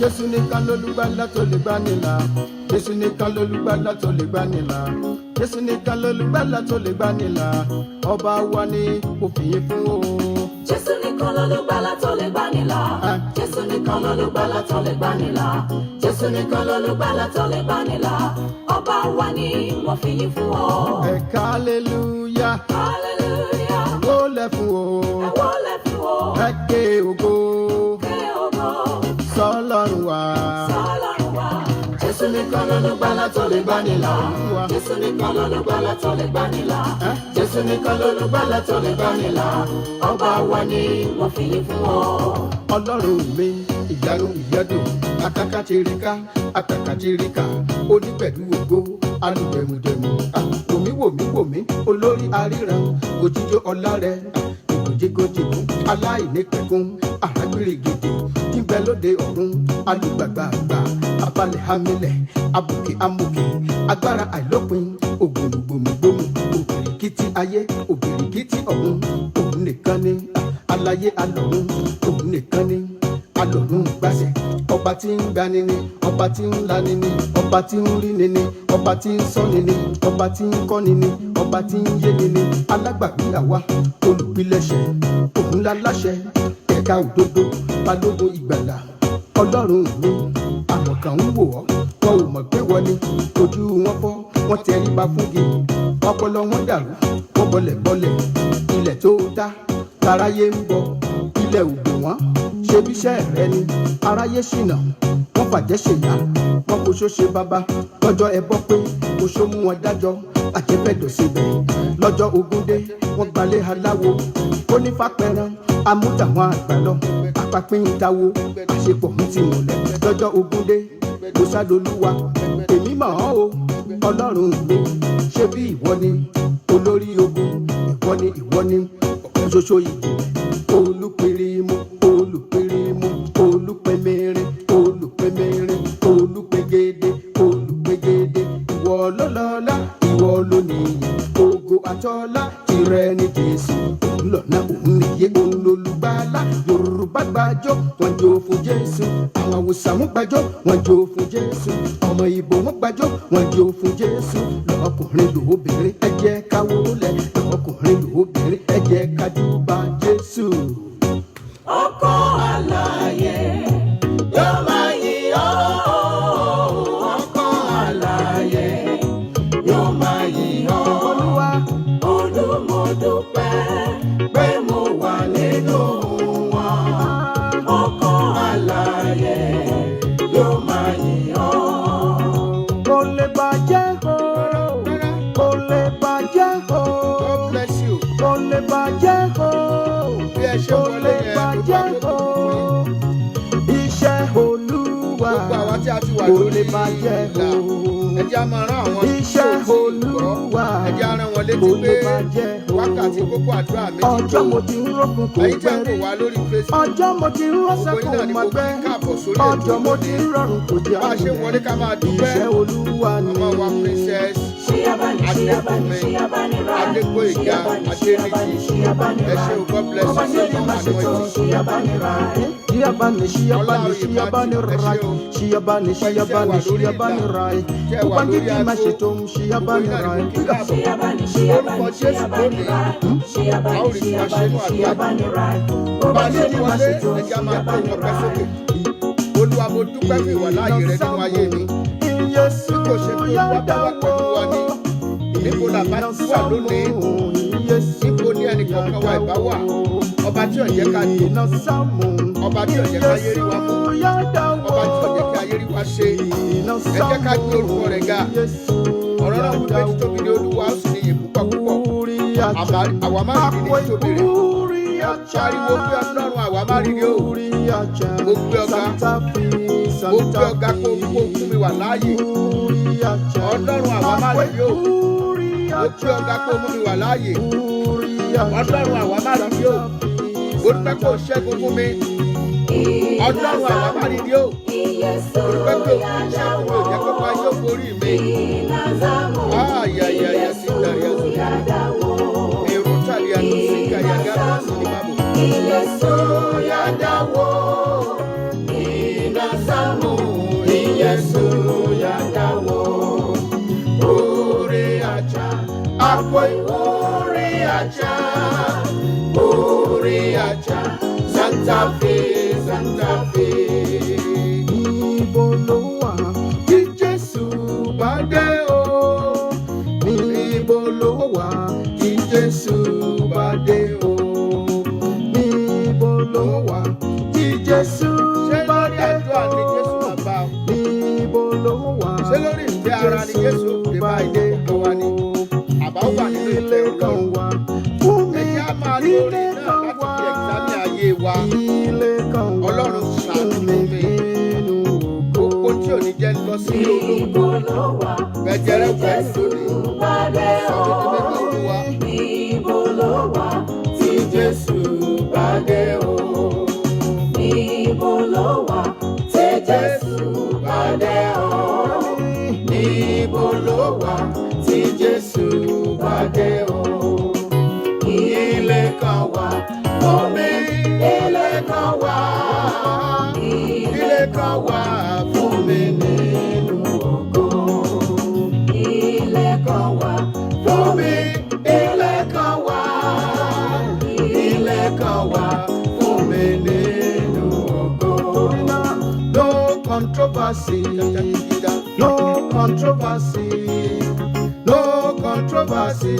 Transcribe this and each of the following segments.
Jésù nìkan lolùgbàlà tó lè gbani là. Jésù nìkan lolùgbàlà tó lè gbani là. Jésù nìkan lolùgbàlà tó lè gbani là. Ọba wa ni kò fìyìn fún o. Jésù nìkan lolùgbàlà tó lè gbani là. Jésù nìkan lolùgbàlà tó lè gbani là. Jésù nìkan lolùgbàlà tó lè gbani là. Ọba wa ni mo fìyìn fún ọ. Ẹ̀ka hallelujah. Hallelujah. Wólẹ̀ fún o. Ẹ wólẹ̀ fún o. Ẹ ké ògo. Ké ògo. Sọ́lọ́run wa. Sọ́lọ́run wa. Jésù nìkan lolùgbàlà tó lè gbani là. Jésù nìkan lolùgbàlà tó lè gbani là. Jésù nìkan lolùgbàlà tó lè gbani là. Ọba wa ni mo fìyìn fún ọ. Ọlọ́run mi ìyanu ìyẹ́dùn akakatirika akakatirika onípẹ̀lú ògo alùpẹ̀mùdẹ̀mù wòmíwòmíwòmí olórí aríran òjijì ọlá rẹ̀ ìgòjìgòjìgò aláìnípẹ̀kun àrágbèrègèdè níbẹ̀ lóde ọ̀run alùgbàgbàgbà abalẹ̀ hamilẹ̀ abùkẹ́ amòkè agbára àìlópin ògbòmùgbòmùgbòmù òbìrìkìtì ayé òbìrìkìtì ọ̀run òun nìkan ni aláyé alọ̀run òun nìkan ni alọ̀run gbàṣẹ ọba tí ń gbani ni ọba tí ń lani ni ọba tí ń rí ni ni ọba tí ń sọ́ni ni ọba tí ń kọ́ni ni ọba tí ń yéni ni alágbàwí àwa olùpilẹ̀ṣẹ̀ òun láláṣẹ ẹ̀ka òdodo balógun ìgbàlà ọlọ́run mi àwọn kan ń wò ọ́ wọn ò mọ̀ pé wọ́n ni ojú wọn fọ́ wọ́n tẹríba fúngi ọpọlọ wọn dàrú wọ́n bọlẹ̀ ilẹ̀ tó dá taráyé ń bọ̀ ilẹ̀ ògbò wọn ṣebíṣẹ́ rẹ ni aráyé ṣìnà wọ́n fàjẹ́ ṣèyá wọn kò ṣó ṣe bàbá lọ́jọ́ ẹbọ pé kò ṣó mú wọn dájọ́ àjẹfẹ́dọ̀ síbẹ̀ lọ́jọ́ ogúndé wọ́n gbalẹ̀ aláwo onífàpẹ́rán amútàwọn àgbà lọ apapín dáwó àṣepọ̀ ń ti múlẹ̀ lọ́jọ́ ogúndé ló ṣàdolúwa èmi mọ̀ ọ́ o ọlọ́run mi ṣé bí ìwọ ni olórí ogun ìwọ ni ọ̀kan ṣoṣo ìjìnlẹ̀ olùpẹ̀rẹ̀mú olùpẹ̀rẹ̀mú olùpẹ̀mẹ̀rin olùpẹ̀mẹ̀rin olùpẹ̀gẹ̀dẹ̀ olùpẹ̀gẹ̀dẹ̀ ìwọ lọ́lọ́lá ìwọ lónìí ògo àtọ́lá tìrẹ ní Jésù òun lọ́nà òun nìyé òun lolùgbàlà Yorùbá gbàjọ́ wọn jó fún Jésù àwọn Haúsá wọn gbàjọ́ wọn jó fún Jésù ọmọ Ìgbò wọn gbàjọ́ wọn jó fún Jésù lọ́kùnrin lóbìnrin ẹ jẹ́ ká wólẹ̀ lọ́kùnrin lóbìnrin ẹ jẹ́ ká júbà Jésù. Ọkọ àlàyé yóò máa yìn ọ́. Ọkọ àlàyé yóò máa yìn ọ́. Olúwa olùmọ̀dúpẹ́ pé mo wà nínú wọn. Ọkọ àlàyé yóò máa yìn ọ́. kò lè bàjẹ́ o kò lè bàjẹ́ o God bless you. kò lè bàjẹ́ o Bí ẹ ṣe kò wọlé lè yẹn, bàjẹ́ o iṣẹ́ Olúwa gbogbo àwa tí a ti wà kò lórí lè bàjẹ́ ìlà, o ẹ jẹ́ á máa rán àwọn iṣẹ́ tí ò tí ì gbọ́, Olúwa ẹ jẹ́ á rán wọn létí kò pé lè bàjẹ́ o wákàtí kókó àdúrà méjì ọjọ́ mo ti ń rọ́kùn kò ẹ̀yin tẹ́ ń wò pẹ́rẹ́ wá lórí Facebook, ọjọ́ mo ti ń rọ́ṣẹ́ gbogbo kò yín náà ni má mo kí gbẹ́ káàbọ̀ sórí ọjọ́ mo ti ń rọrùn kò jẹ́ bá a ṣe wọlé ká máa dúpẹ́. iṣẹ́ Olúwa ni Màmá wa Princess Ṣíyábáni, ṣíyábáni, ṣíyábáni ra. Adégbóyèga Ṣíyábáni, ṣíyábáni ra. ẹ ṣé o, God bless you. Ọba tí ó ní máa ṣètò ṣíyábáni ra. Shiyabani, shiyabani, shiyabani rai, shiyabani, shiyabani, shiyabani rai. Ubangiji mashitum, shiyabani rai. Ṣíyábáni, ṣíyábáni, ṣíyábáni ra. Ṣíyábáni, ṣíyábáni, ṣíyábáni ra. Ọba tí ó ní máa ṣètò ṣíyábáni ra. Olúwa mo dúpẹ́ fún ìwàláàyè rẹ nínú ayé mi. Yesu Bí kò ṣe pé Olúwa bá wà pẹ̀lú wa ni, níbo la bá ti wà lónìí? Níbo ni ẹnìkọ̀ọ̀kan wa ìbá wà? Ọba tí ò jẹ́ ká dùn, ọba tí ò jẹ́ ká yérí wa mú, ọba tí ò jẹ́ ká yérí wa ṣe. Ẹ jẹ́ ká gbé orúkọ rẹ̀ ga. Ọ̀rọ̀ náà wí pé títóbi ni Olúwa ó sì ní iyì púpọ̀ púpọ̀. Àwa má rí ní títóbi rẹ̀. Pariwo pé Ọlọ́run àwa má rí ní o. Mo gbé ọ̀gá. Mo gbé ọ̀gá kó fún mi wà láàyè. Ọlọ́run àwa má rí ní o. Mo gbé ọ̀gá kó mú mi wà láàyè. Ọlọ́run àwa má rí ní o. Mo dúpẹ́ kó ṣẹ́gun fún mi. Ọlọ́run àwa má rí ní o. Mo dúpẹ́ pé òun ṣẹ́gun mi ò jẹ́ kó máa yóò borí mi. Ayayaya sí ìdarí ẹ̀sùn. Èrò tàbí àtúnṣe kàyàgá bá sì ní bàbò. Yesu yadawo, inazama. Santa Fe, Santa Fe. Níbo ló wà tí Jésù bá dé o? Níbo ló wà tí Jésù bá dé o? Níbo ló wà tí Jésù bá dé o? Níbo ló wà ṣé lórí ìfẹ́ ara ni Jésù òkè bá ilé kan wá ní àbáwọ̀ nínú ilé kan Ọlọ́run? wà fún mi? Ẹ̀jẹ̀ á máa lórí náà láti fi ẹ̀gbámi ayé wa. Ilé kan wà Ọlọ́run ṣàánú fún mi mi. nínú ògo. Gbogbo tí ò ní jẹ́ lọ sí ológun. Níbo ló wà Gbẹ̀jẹ̀rẹ̀ tí wẹ̀ Jésù lónìí. bá dé o? Sọ̀rọ̀ tó mẹ́fà Olúwa. Níbo ló wà tí Jésù bá dé o? Níbo ló wà tí Jésù bá dé o? Níbo ló wà tí Jésù bá dé o? Ilé kan wà fún mi, ilé kan wà. Ilé kan wà fún mi nínú ògo. Ilé kan wà fún mi, ilé kan wà. Ilé kan wà fún mi nínú ògo. No controversy, no controversy, no controversy.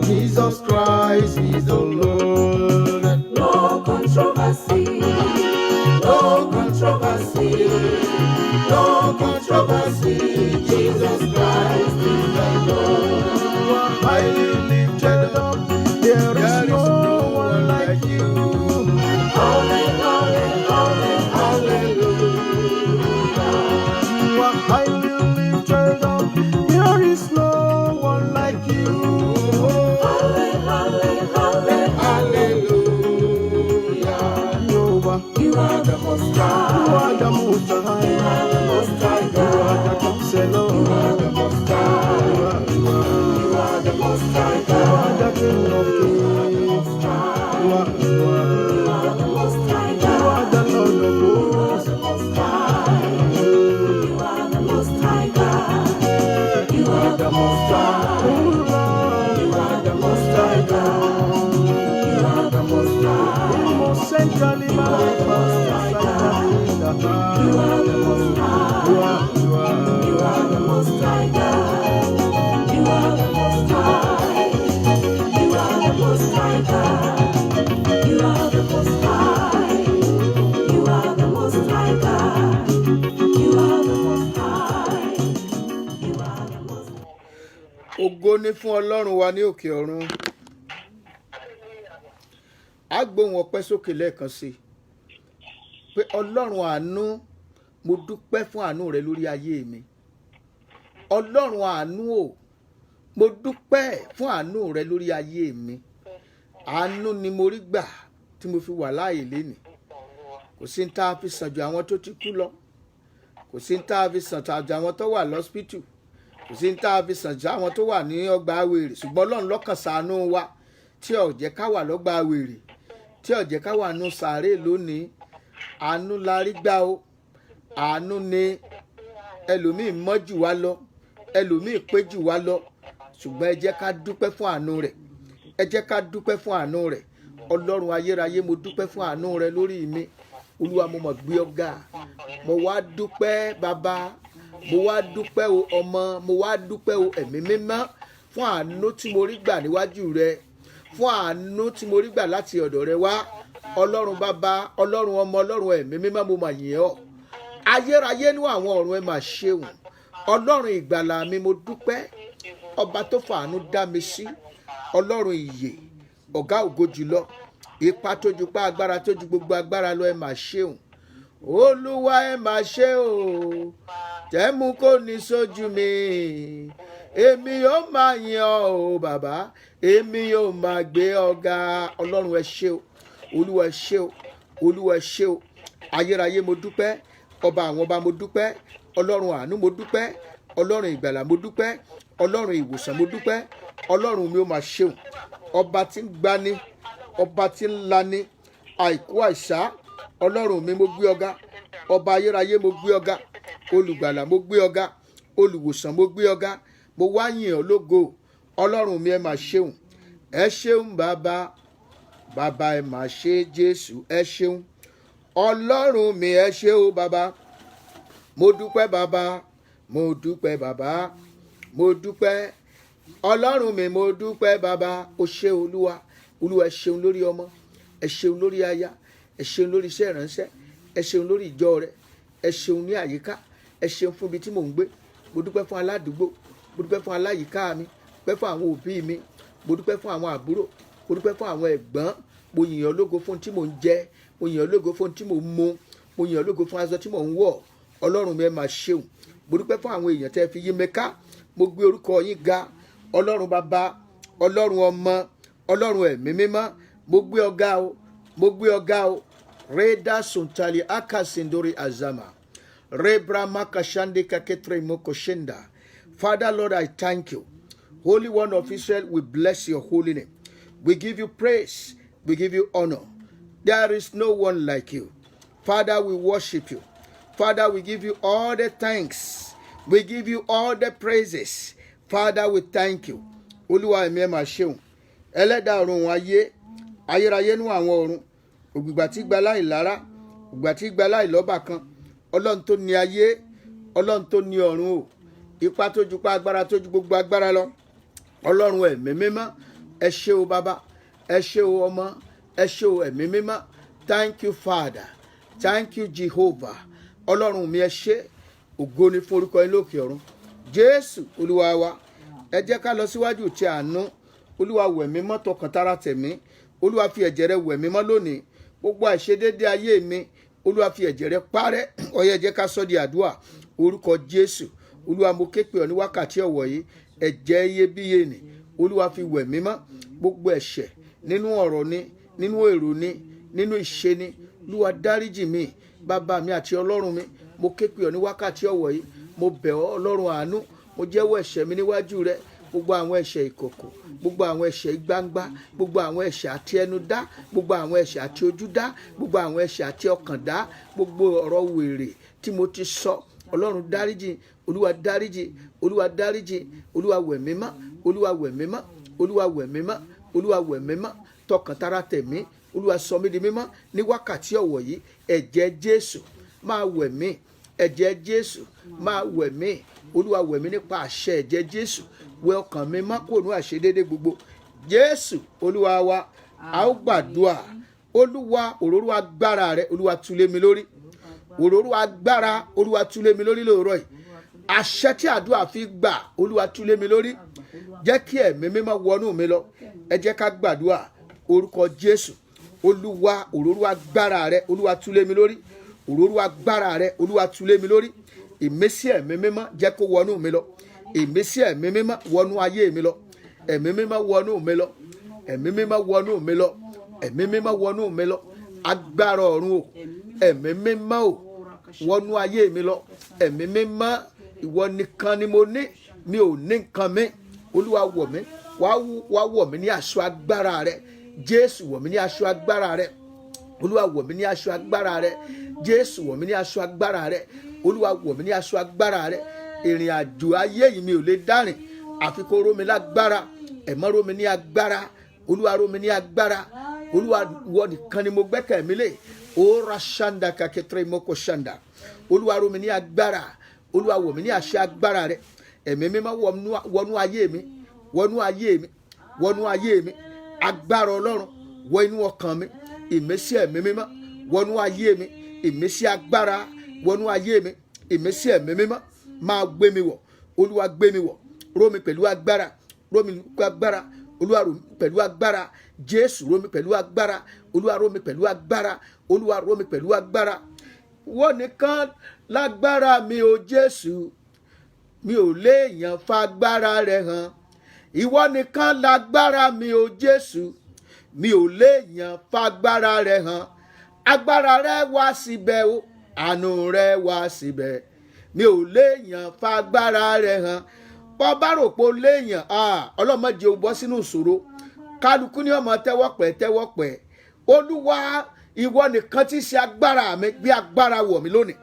Jesus Christ is the Lord. No controversy, no controversy, no controversy. Jesus Christ is the Lord. You are highly lifted up. There is no one like you. Holy, holy, holy, Hallelujah. You are highly lifted up. There is no one like you. holy, holy, holy. Hallelujah. Jehovah, You are the Most you High. are the Most You High. are the Most High You are God. the Counselor. You are the Most High. You are You are the Most High the God. King of Kings. Most High. You are You are the Most High you God. are the Lord of You are hosts. the Most High. You are the Most High God. You are the Most High. Oh Lord, You are the Most High God. You are the Most High. most centrally magnified. You are the Most High. You are, you are. You are the Most High God. You are the Most High. You are the Most High God. You are the Most High. You are the Most High God. You are the Most High. You are the Most High. Ògo ni fún Ọlọ́run wa ní òkè ọ̀run. A gbóhùn ọpẹ́ sókè lẹ́ẹ̀kan sí i pé Ọlọ́run àánú, mo dúpẹ́ fún àánú rẹ lórí ayé mi. Ọlọ́run àánú o, mo dúpẹ́ fún àánú rẹ lórí ayé mi. Àánú ni mo rí gbà tí mo fi wà láàyè lénìí. Kò sí ní tá a fi sàn ju àwọn tó ti kú lọ. Kò sí ní tá a fi sàn ju àwọn tó wà lọ́sípítù. Kò sí ní tá a fi sàn ju àwọn tó wà ní ọgbà wèrè. Ṣùgbọ́n Ọlọ́run lọ́kàn ṣàánú wa tí ó jẹ́ ká wà lọ́gbà wèrè, tí ó jẹ́ ká wà nù sàárè lónìí. Àánú la rí gbà o. Àánú ni ẹlòmíì mọ́ jù wá lọ, ẹlòmíì pé jù wá lọ. Ṣùgbọ́n ẹ jẹ́ ká dúpẹ́ fún àánú rẹ̀. Ẹ jẹ́ ká dúpẹ́ fún àánú rẹ̀. Ọlọ́run ayérayé, mo dúpẹ́ fún àánú rẹ lórí mi. Olúwa, mo mọ̀ gbé ọ̀gá. Mo wá dúpẹ́ bàbá. Mo wá dúpẹ́ o ọmọ. Mo wá dúpẹ́ o ẹ̀mí mímọ́ fún àánú tí mo rí gbà níwájú rẹ. Fún àánú tí mo rí gbà láti ọ̀dọ̀ rẹ wá. Ọlọ́run bàbá, Ọlọ́run ọmọ, Ọlọ́run ẹ̀mí mímọ́, mo mà yìn ọ́. Ayérayé nínú àwọn ọ̀run ẹ mà ṣeun. Ọlọ́run ìgbàlà mi, mo dúpẹ́. Ọba tó fàánú dá mi sí. Ọlọ́run ìyè, ọ̀gá ògo jùlọ. Ipa tó ju pa agbára tó ju gbogbo agbára lọ, ẹ mà ṣeun. Olúwa ẹ mà ṣe o. Tẹ́mú kò ní sójú mi. Èmi yóò máa yìn ọ́ o bàbá. Èmi yóò máa gbé ọ̀gá. Ọlọ́run ẹ ṣé o. Olúwa ẹ ṣé o. Olúwa ẹ ṣé o. Ayérayé mo dúpẹ́. Ọba àwọn ọba mo dúpẹ́. Ọlọ́run àánú mo dúpẹ́. Ọlọ́run ìgbàlà mo dúpẹ́. Ọlọ́run ìwòsàn mo dúpẹ́. Ọlọ́run mi ó máa ṣeun. Ọba tí ń gbani, ọba tí ń lani, àìkú àìsá. Ọlọ́run mi mo gbé ọ̀gá. Ọba ayérayé mo gbé ọ̀gá. Olùgbàlà mo gbé ọ̀gá. Olùwòsàn mo gbé ọ̀gá. Mo wá yìn ọ́ lógo. Ọlọ́run mi ẹ máa ṣeun. Ẹ ṣeun bàbá. Bàbá ẹ máa ṣe Jésù. Ẹ ṣeun. ọlọ́run mi ẹ ṣé o bàbá, mo dúpẹ́ bàbá, mo dúpẹ́ bàbá, mo dúpẹ́ ọlọ́run mi, mo dúpẹ́ bàbá. O ṣé olúwa, olúwa ẹ ṣeun lórí ọmọ, ẹ ṣeun lórí aya, ẹ ṣeun lórí iṣẹ́ ìránṣẹ́, ẹ ṣeun lórí ìjọ rẹ, ẹ ṣeun ní àyíká, ẹ ṣeun fún ibi tí mò ń gbé. Mo dúpẹ́ fún aládùúgbò, mo dúpẹ́ fún aláyìíká mi, mo dúpẹ́ fún àwọn òbí mi, mo dúpẹ́ fún àwọn àbúrò, mo dúpẹ́ fún àwọn ẹ̀gbọ́n. Mo yìn ọ́ lógo fún tí mò ń jẹ, mo yìn ọ́ lógo fún tí mò ń mu, mo yìn ọ́ lógo fún aṣọ tí mò ń wọ̀. Ọlọ́run mi ẹ máa ṣeun. Mo dúpẹ́ fún àwọn èèyàn tẹ́ fi yí mi ká. Mo gbé orúkọ yín ga, ọlọ́run bàbá, ọlọ́run ọmọ, ọlọ́run ẹ̀mí mímọ́. Mo gbé ọ̀gá o, mo gbé ọ̀gá o. Reda suntali akasindori azama, rebra makashande kaketre mokoshenda. Father Lord, I thank you. Holy One of Israel, we bless your holy name. We give you praise, we give you honor. There is no one like you. Father, we worship you. Father, we give you all the thanks. We give you all the praises. Father, we thank you. Olúwa ẹ̀mí ẹ máa ṣeun. Ẹlẹ́dàá ọ̀run ayé, ayérayé nú àwọn ọ̀run. Ògbìgbà tí gba láì lára, ògbìgbà tí gba láì lọ́bà kan. Ọlọ́run tó ní ayé, Ọlọ́run tó ní ọ̀run o. Ipá tó ju pa agbára tó ju gbogbo agbára lọ. Ọlọ́run ẹ̀mí mímọ́, ẹ ṣé o bàbá, ẹ ṣé o ọmọ, ẹ ṣé o ẹ̀mí mímọ́. Thank you Father, thank you Jehovah. Ọlọ́run mi ẹ ṣé, ògo ni fún orúkọ yín lókè ọ̀run. Jésù olúwa wa, ẹ jẹ́ ká lọ síwájú ti àánú. Olúwa wẹ̀ mí mọ́ tọkàntara tẹ̀mí. Olúwa fi ẹ̀jẹ̀ rẹ wẹ̀ mí mọ́ lónìí. Gbogbo àìṣedéédé ayé mi, Olúwa fi ẹ̀jẹ̀ rẹ parẹ́. Ó yá, ẹ jẹ́ ká sọ di àdúrà. Orúkọ Jésù. Olúwa mo ké pè ọ́ ní wákàtí ọ̀wọ̀ yìí. Ẹ̀jẹ̀ iyebíye ni Olúwa fi wẹ̀ mí mọ́. Gbogbo ẹ̀ṣẹ̀ nínú ọ̀rọ̀ ni, nínú èrò ni, nínú ìṣe ni. Olúwa dáríjì mi, bàbá mi àti ọlọ́run mi. Mo ké pè ọ́ ní wákàtí ọ̀wọ̀ yìí. Mo bẹ̀ ọ́ ọlọ́run àánú. Mo jẹ́wọ́ ẹ̀ṣẹ̀ mi níwájú rẹ. Gbogbo àwọn ẹ̀ṣẹ̀ ìkọ̀kọ̀, gbogbo àwọn ẹ̀ṣẹ̀ gbangba, gbogbo àwọn ẹ̀ṣẹ̀ àti ẹnu dá, gbogbo àwọn ẹ̀ṣẹ̀ àti ojú dá, gbogbo àwọn ẹ̀ṣẹ̀ àti ọkàn dá, gbogbo ọ̀rọ̀ wèrè tí mo ti sọ. Ọlọ́run dáríjì, Olúwa dáríjì, Olúwa dáríjì. Olúwa wẹ̀ mí mọ́, Olúwa wẹ̀ mí mọ́, Olúwa wẹ̀ mí mọ́, Olúwa wẹ̀ mí mọ́ tọkàntara tẹ̀mí. Olúwa sọ mí di mímọ́ ní wákàtí ọ̀wọ̀ yìí. Ẹ̀jẹ̀ Jésù máa wẹ̀ mí, ẹ̀jẹ̀ Jésù máa wẹ̀ mí. Olúwa wẹ̀ mí nípa àṣẹ ẹ̀jẹ̀ Jésù. Wẹ ọkàn mi mọ́ kúrò ní àìṣedéédé gbogbo. Jésù olúwa wa, a ó gbàdúrà. Olúwa òróró agbára rẹ, Olúwa tú lé mi lórí. Òróró agbára, Olúwa tú lé mi lórí lóòrọ̀ yìí. Àṣẹ tí àdúrà fi gbà, Olúwa tú lé mi lórí. Jẹ́ kí ẹ̀mí mímọ́ wọnú mi lọ. Ẹ jẹ́ ká gbàdúrà. Orúkọ Jésù. Olúwa òróró agbára rẹ, Olúwa tú lé mi lórí. Òróró agbára rẹ, Olúwa tú lé mi lórí. Ìmísí ẹ̀mí mímọ́ jẹ́ kó wọnú mi lọ. Ìmísí ẹ̀mí mímọ́ wọnú ayé mi lọ. Ẹ̀mí mímọ́ wọnú mi lọ. Ẹ̀mí mímọ́ wọnú mi lọ. Ẹ̀mí mímọ́ wọnú mi lọ. Agbára ọ̀run o. Ẹ̀mí mímọ́ o. Wọnú ayé mi lọ. Ẹ̀mí mímọ́, ìwọ nìkan ni mo ní. Mi ò ní nǹkan mi. Olúwa wọ̀ mí. Wá wọ̀ mí ní aṣọ agbára rẹ. Jésù wọ̀ mí ní aṣọ agbára rẹ. Olúwa wọ̀ mí ní aṣọ agbára rẹ. Jésù wọ̀ mí ní aṣọ agbára rẹ. Olúwa wọ̀ mí ní aṣọ agbára rẹ. Ìrìn àjò ayé yìí mi ò lè dárìn. Àfi kó ró mi lágbára. Ẹ̀mọ́ ró mi ní agbára. Olúwa ró mi ní agbára. Olúwa wọ nìkan ni mo gbẹ́kẹ̀ mi lé. Ó ra ṣanda kaketre moko ṣanda. Olúwa ró mi ní agbára. Olúwa wọ̀ mí ní àṣẹ agbára rẹ. Ẹ̀mí mímọ́ wọnú ayé mi. Wọnú ayé mi. Wọnú ayé mi. Agbára Ọlọ́run wọ inú ọkàn mi. Ìmísí ẹ̀mí mímọ́ wọnú ayé mi. Ìmísí agbára wọnú ayé mi. Ìmísí ẹ̀mí mímọ́ máa gbé mi wọ̀. Olúwa gbé mi wọ̀. Ró mi pẹ̀lú agbára. Ró mi pẹ̀lú agbára. Olúwa ró mi pẹ̀lú agbára. Jésù ró mi pẹ̀lú agbára. Olúwa ró mi pẹ̀lú agbára. Olúwa ró mi pẹ̀lú agbára. Wọ́n nìkan lágbára mi o Jésù. Mi ò léèyàn fagbára rẹ̀ hàn. Ìwọ nìkan lágbára mi o Jésù. Mi ò léèyàn fagbára rẹ̀ hàn. Agbára rẹ̀ wá síbẹ̀ o. Àánú rẹ̀ wá síbẹ̀. Mi ò léèyàn fagbára rẹ̀ hàn. Bọ́ bá rò pé o léèyàn, ọlọ́mọdé o bọ́ sínú ìṣòro. Kálukú ní ọmọ tẹ́wọ́pẹ́. Olúwa ìwọ nìkan tí ṣe agbára mi, gbé agbára wọ̀ mí lónìí.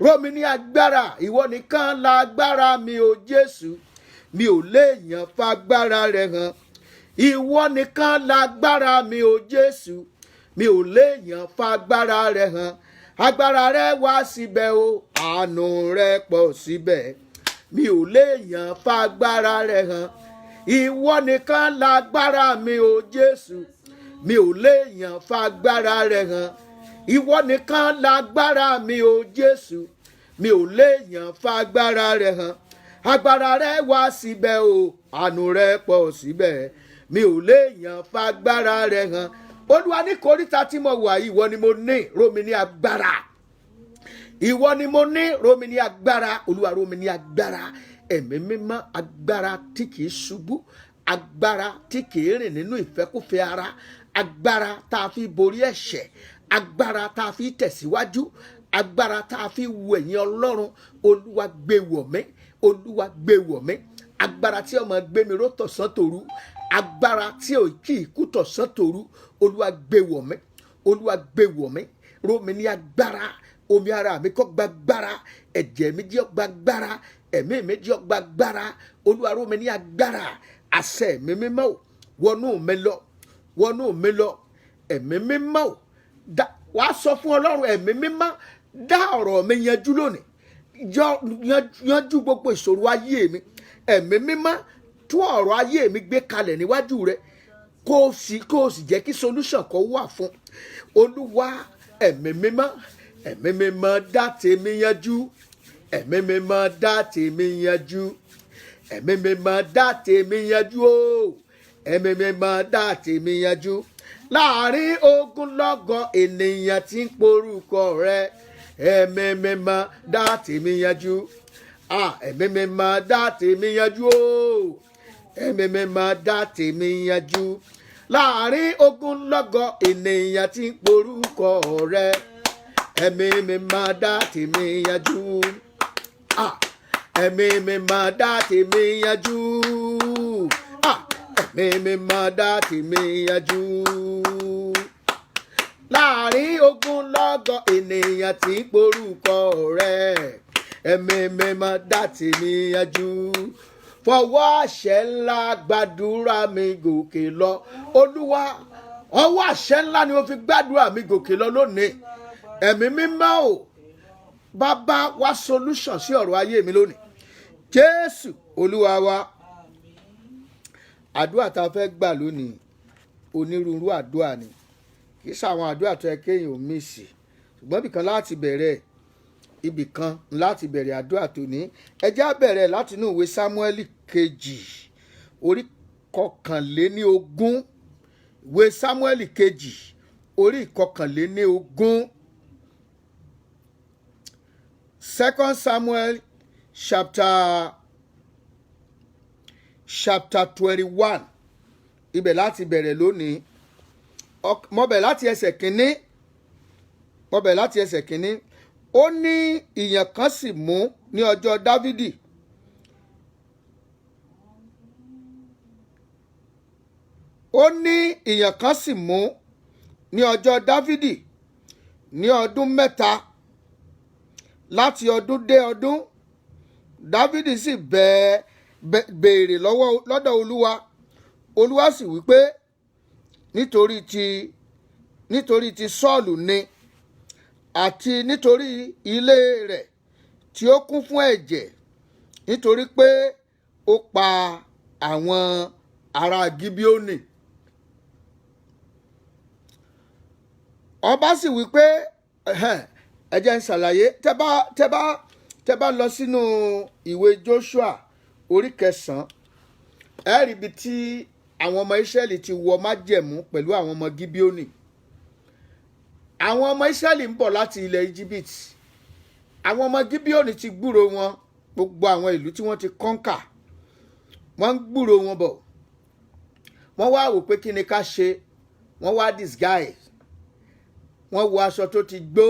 Ró mi ní agbára. Ìwọ nìkan lágbára mi o Jésù. Mi ò léèyàn fagbára rẹ̀ hàn. Ìwọ nìkan lágbára mi o Jésù. Mi ò léèyàn fagbára rẹ̀ hàn. agbára rẹ wá síbẹ̀ o àánú rẹ pọ̀ síbẹ̀ mi ò léèyàn fagbára rẹ hàn ìwọ nìkan lágbára mi o Jésù mi ò léèyàn fagbára rẹ hàn ìwọ nìkan lágbára mi o Jésù mi ò léèyàn fagbára rẹ hàn agbára rẹ wá síbẹ̀ o àánú rẹ pọ̀ síbẹ̀ mi ò léèyàn fagbára rẹ hàn Olúwa ní kòríta tí mo wà ìwọ ni mo ní rọ̀ mí ní agbára ìwọ ni mo ní rọ̀ mí ní agbára Olúwa rọ̀ mí ní agbára ẹ̀mí mímọ́ agbára tí kìí ṣubú agbára tí kìí rìn nínú ìfẹ́kúfẹ̀ẹ́ ara agbára tá a fi borí ẹ̀ṣẹ̀ agbára tá a fi tẹ̀síwájú agbára tá a fi wù ẹ̀yìn Ọlọ́run Olúwa gbé wọ̀ mí Olúwa gbé wọ̀ mí agbára tí ó máa gbé mi ró tọ̀sán tòru agbára tí ò kì í kú tọ̀sán tòru Olúwa gbé wọ̀ mí Olúwa gbé wọ̀ mí rọ̀ mí ní agbára omi ara mi kó gba agbára ẹ̀jẹ̀ mi jẹ́ gba agbára ẹ̀mí mi jẹ́ gba agbára Olúwa rọ̀ mí ní agbára àṣẹ mi mímọ́ wọnú mi lọ ẹ̀mí mímọ́ wàá sọ fún Ọlọ́run ẹ̀mí mímọ́ dá ọ̀rọ̀ mi yanjú lónìí yanjú gbogbo ìṣòro ayé mi ẹ̀mí mímọ́ tún ọ̀rọ̀ ayé mi gbé kalẹ̀ níwájú rẹ kó o sì jẹ́ kí solution kan wà fún Olúwa ẹ̀mí mímọ́ dá tèmi yanjú ẹ̀mí mímọ́ dá tèmi yanjú ẹ̀mí mímọ́ dá tèmi yanjú o ẹ̀mí mímọ́ dá tèmi yanjú láàrin ogunlọ́gọ̀ ènìyàn tí ń porúkọ rẹ ẹ̀mí mímọ́ dá tèmi yanjú ẹ̀mí mímọ́ dá tèmi yanjú o ẹ̀mí mímọ́ dá tèmi yanjú láàrin ogunlọ́gọ̀ ènìyàn tí ń porúkọ rẹ ẹ̀mí mímọ́ dá tèmi yanjú ẹ̀mí mímọ́ dá tèmi yanjú ẹ̀mí mímọ́ dá tèmi yanjú láàrin ogunlọ́gọ̀ ènìyàn tí ń porúkọ rẹ ẹ̀mí mímọ́ dá tèmi yanjú fọwọ́ àṣẹ ńlá gbàdúrà mi gòkè lọ Olúwa ọwọ́ àṣẹ ńlá ni mo fi gbàdúrà mi gòkè lọ lónìí ẹ̀mí mímọ́ o bàbá wá solution sí ọ̀rọ̀ ayé mi lónìí Jésù Olúwa wa àdúrà tá a fẹ́ gbà lónìí onírúurú àdúrà ni kì í ṣàwọn àdúrà tó yẹ kéèyàn ò mísì ṣùgbọ́n ibìkan láti bẹ̀rẹ̀ ibìkan láti bẹ̀rẹ̀ àdúrà tòní ẹ jẹ́ á bẹ̀rẹ̀ láti inú ìwé Sámúẹ́lì kejì orí kọkànléníogún ìwé Sámúẹ́lì kejì orí kọkànléníogún 2 Samuel chapter 21 ibẹ̀ láti bẹ̀rẹ̀ lónìí mo bẹ̀ láti ẹsẹ̀ kínní ó ní ìyàn kan sì mú ní ọjọ́ Dávidi ní ọjọ́ Dávidi ní ọdún mẹ́ta láti ọdún dé ọdún Dávidi sì béèrè lọ́dọ̀ Olúwa sì wí pé nítorí ti Sọ́ọ̀lù ni àti nítorí ilé rẹ̀ tí ó kún fún ẹ̀jẹ̀ nítorí pé ó pa àwọn ará Gíbíónì. Ọba sì wí pé ẹ jẹ́ n ṣàlàyé tẹ́ bá lọ sínú ìwé Joshua orí 9 ẹ rí ibi tí àwọn ọmọ Ísírẹ́lì ti wọ májẹ̀mú pẹ̀lú àwọn ọmọ Gíbíónì. Àwọn ọmọ Ísírẹ́lì ń bọ̀ láti ilẹ̀ Íjíbítì àwọn ọmọ Gíbíónì ti gbúrò wọn gbogbo àwọn ìlú tí wọ́n ti kọ́ńkà wọ́n ń gbúrò wọn bọ̀ wọ́n wá wò pé kí ni ká ṣe wọ́n wá disguise wọ́n wọ aṣọ tó ti gbó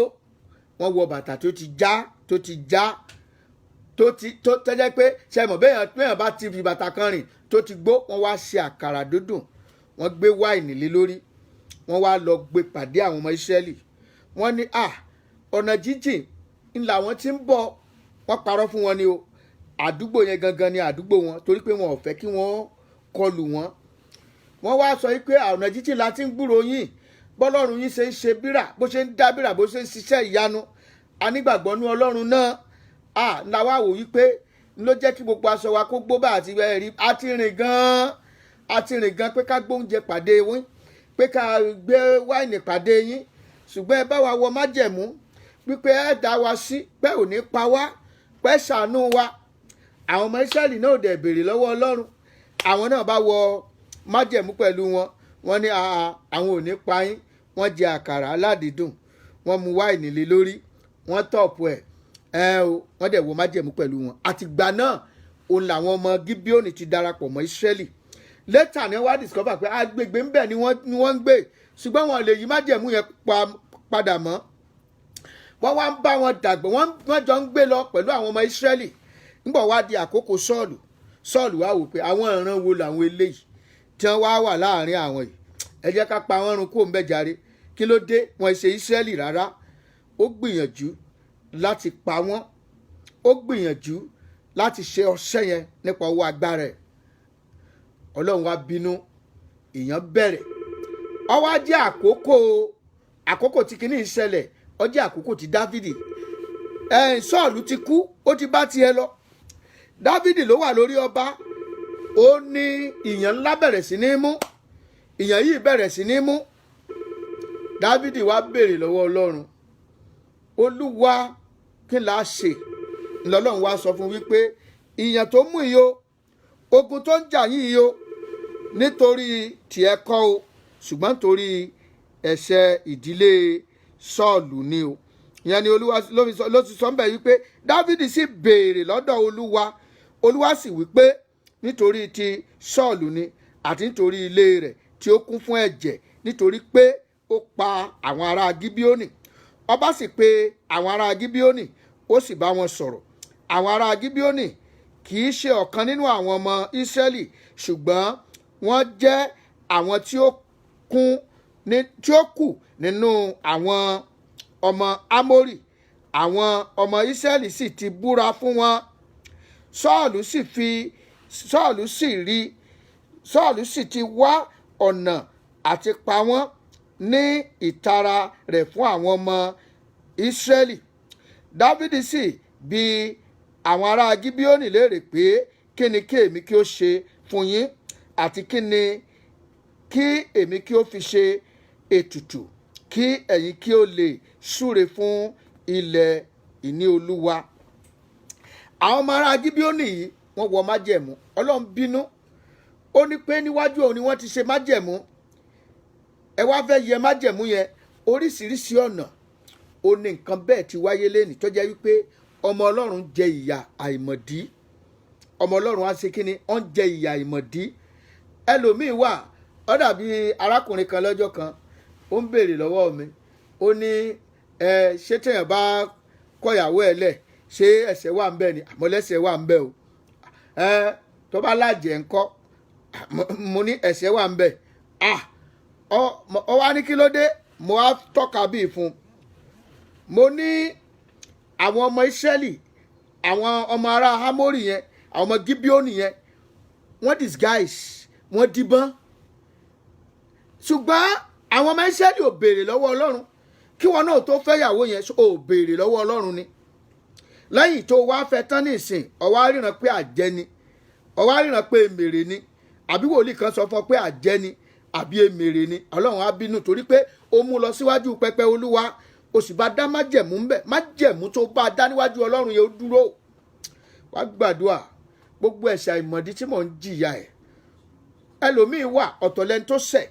wọ́n wọ bàtà tó ti já tó tẹ́jẹ́ pé ṣe mọ̀ béèyàn bá ti fi bàtà kan rìn tó ti gbó wọ́n wá ṣe àkàrà dúdùn wọ́n gbé wáìnì lé lórí wọ́n wá lọ gbé pàdé àwọn ọmọ Ísírẹ́lì wọ́n ní ọ̀nà jíjìn ńlá wọn ti ń bọ̀ wọ́n parọ́ fún wọn ni o àdúgbò yẹn gangan ni àdúgbò wọn torí pé wọn ò fẹ́ kí wọ́n kọlù wọn wọ́n wá sọ pé ọ̀nà jíjìn la ti ń gbúrò yín bọ́lọ́run yín ṣe ń ṣe bírà bó ṣe ń dá bírà bó ṣe ń ṣiṣẹ́ ìyanu anígbàgbọ́ ní ọlọ́run náà làwa wò wípé ló jẹ́ kí gbogbo aṣọ wa kó gbó bá àti ẹ̀rí àti rìn gan pé ká gbóúnjẹ pàdé yín pé ká gbé wáìnì pàdé yín ṣùgbọ́n ẹ bá wa wọ májẹ̀mú wípé ẹ dá wa sí pé ò ní pa wá pé ṣàánú wa àwọn ọmọ Ísírẹ́lì náà ò dẹ̀ béèrè lọ́wọ́ ọlọ́run àwọn náà bá wọ májẹ̀mú pẹ̀lú wọn ní àwọn ò ní pa yín wọ́n jẹ àkàrà aládìídùn wọ́n mu wáìnì lé lórí wọ́n tọ̀pù wọ́n dẹ̀ wọ májẹ̀mú pẹ̀lú wọn àtìgbà náà òun làwọn ọmọ Gíbíónì ti darapọ̀ mọ́ Ísírẹ́lì later ni wọ́n discover pé agbègbè ńbẹ̀ ni wọ́n ń gbé ṣùgbọ́n wọn lè yí májẹ̀mú yẹn padà mọ́ wọ́n wá ń bá wọn dàgbà wọ́n jọ ń gbé lọ pẹ̀lú àwọn ọmọ Ísírẹ́lì nígbà wá di àkókò Sọ́ọ̀lù wá wò pé àwọn ìran wo làwọn eléyìí tí wọ́n wá wà láàrin àwọn yìí ẹ jẹ́ ká pa wọ́n run kó ń bẹ́ jàre kí ló dé wọn ṣe Ísírẹ́lì rárá ó gbìyànjú láti pa wọ́n ó gbìyànjú láti ṣe ọṣẹ́ yẹn nípa owó agbára ẹ̀ Ọlọ́run wá bínú èèyàn bẹ̀rẹ̀ ó wá jẹ́ àkókò tí kìíní ìṣẹ̀lẹ̀ ó jẹ́ àkókò tí Dáfídì Sọ́ọ̀lù ti kú ó ti bá tiẹ̀ lọ Dáfídì ló wà lórí ọba ó ní ìyàn ńlá bẹ̀rẹ̀ sí ní mú ìyàn yìí bẹ̀rẹ̀ sí ní mú Dáfídì wá béèrè lọ́wọ́ Ọlọ́run Olúwa kí la ṣe lọ́lọ́run wá sọ fún wípé ìyàn tó mú iyo ogun tó ń jà yín iyo nítorí tiẹ̀ kọ́ o ṣùgbọ́n torí ẹ̀ṣẹ̀ ìdílé Sọ́ọ̀lù ni o ìyẹn ni Olúwa ló ti sọ ń bẹ̀ wípé Dáfídì sì béèrè lọ́dọ̀ Olúwa sì wípé nítorí ti Sọ́ọ̀lù ni àti nítorí ilé rẹ̀ tí ó kún fún ẹ̀jẹ̀ nítorí pé ó pa àwọn ará Gíbíónì ọba sì pe àwọn ará Gíbíónì ó sì bá wọn sọ̀rọ̀ àwọn ará Gíbíónì kì í ṣe ọ̀kan nínú àwọn ọmọ Ísírẹ́lì ṣùgbọ́n wọ́n jẹ́ àwọn tí ó kù nínú àwọn ọmọ Ámórì àwọn ọmọ Ísírẹ́lì sì ti búra fún wọn Sọ́ọ̀lù sì ti wá ọ̀nà àti pa wọ́n ní ìtara rẹ̀ fún àwọn ọmọ Ísírẹ́lì Dáfídì sì bi àwọn ará Gíbíónì léèrè pé kí ni kí èmi kí ó ṣe fún yín àti kí ni kí èmi kí ó fi ṣe ètùtù kí ẹ̀yin kí ó lè súre fún ilẹ̀ ìní Olúwa àwọn ọmọ ará Gíbíónì yìí wọ́n wọ májẹ̀mú Ọlọ́run bínú ó ní pé níwájú òun ni wọ́n ti ṣe májẹ̀mú ẹ wá fẹ́ yẹ májẹ̀mú yẹn oríṣiríṣi ọ̀nà ó ní nǹkan bẹ́ẹ̀ ti wáyé lẹ́nìí tó jẹ́ wípé ọmọ Ọlọ́run jẹ ìyà àìmọ̀dí ọmọ Ọlọ́run á ṣe kíni ó ń jẹ ìyà àìmọ̀dí ẹlòmíín wà ó dàbí arákùnrin kan lọ́jọ́ kan ó ń béèrè lọ́wọ́ mi ó ní ṣé téèyàn bá kọ̀yàwó ẹ̀ lẹ̀ ṣé ẹ̀ṣẹ̀ wà ń bẹ̀ ni àmọ́ lẹ́ṣẹ̀ wà ń bẹ̀ o tó bá lájẹ̀ ńkọ́ mo ní ẹ̀ṣẹ̀ wà ń bẹ̀ ọ wá ní kí ló dé mo wá tọ́ka bíi fún mo ní àwọn ọmọ Ísírẹ́lì àwọn ọmọ ará Ámórì yẹn àwọn ọmọ Gíbíónì yẹn wọ́n disguise wọ́n díbọ́n ṣùgbọ́n àwọn ọmọ Ísírẹ́lì ò béèrè lọ́wọ́ Ọlọ́run kí wọn náà tó fẹ́yàwó yẹn ò béèrè lọ́wọ́ Ọlọ́run ni lẹ́yìn tó wá fẹ́ tán ní ìsìn ó wá ríran pé àjẹ́ ni ó wá ríran pé èmèrè ni àbí wòlíì kan sọ fún ọ pé àjẹ́ ni àbí èmèrè ni Ọlọ́run á bínú torí pé ó mú lọ síwájú pẹpẹ Olúwa ó sì bá dá májẹ̀mú ń bẹ̀ májẹ̀mú tó bá dá níwájú Ọlọ́run yẹn ó dúró wá gbàdúrà gbogbo ẹ̀ṣẹ̀ àìmọ̀dí tí mò ń jìyà ẹ̀ ẹlòmíín wà ọ̀tọ̀lẹ́ni tó ṣẹ̀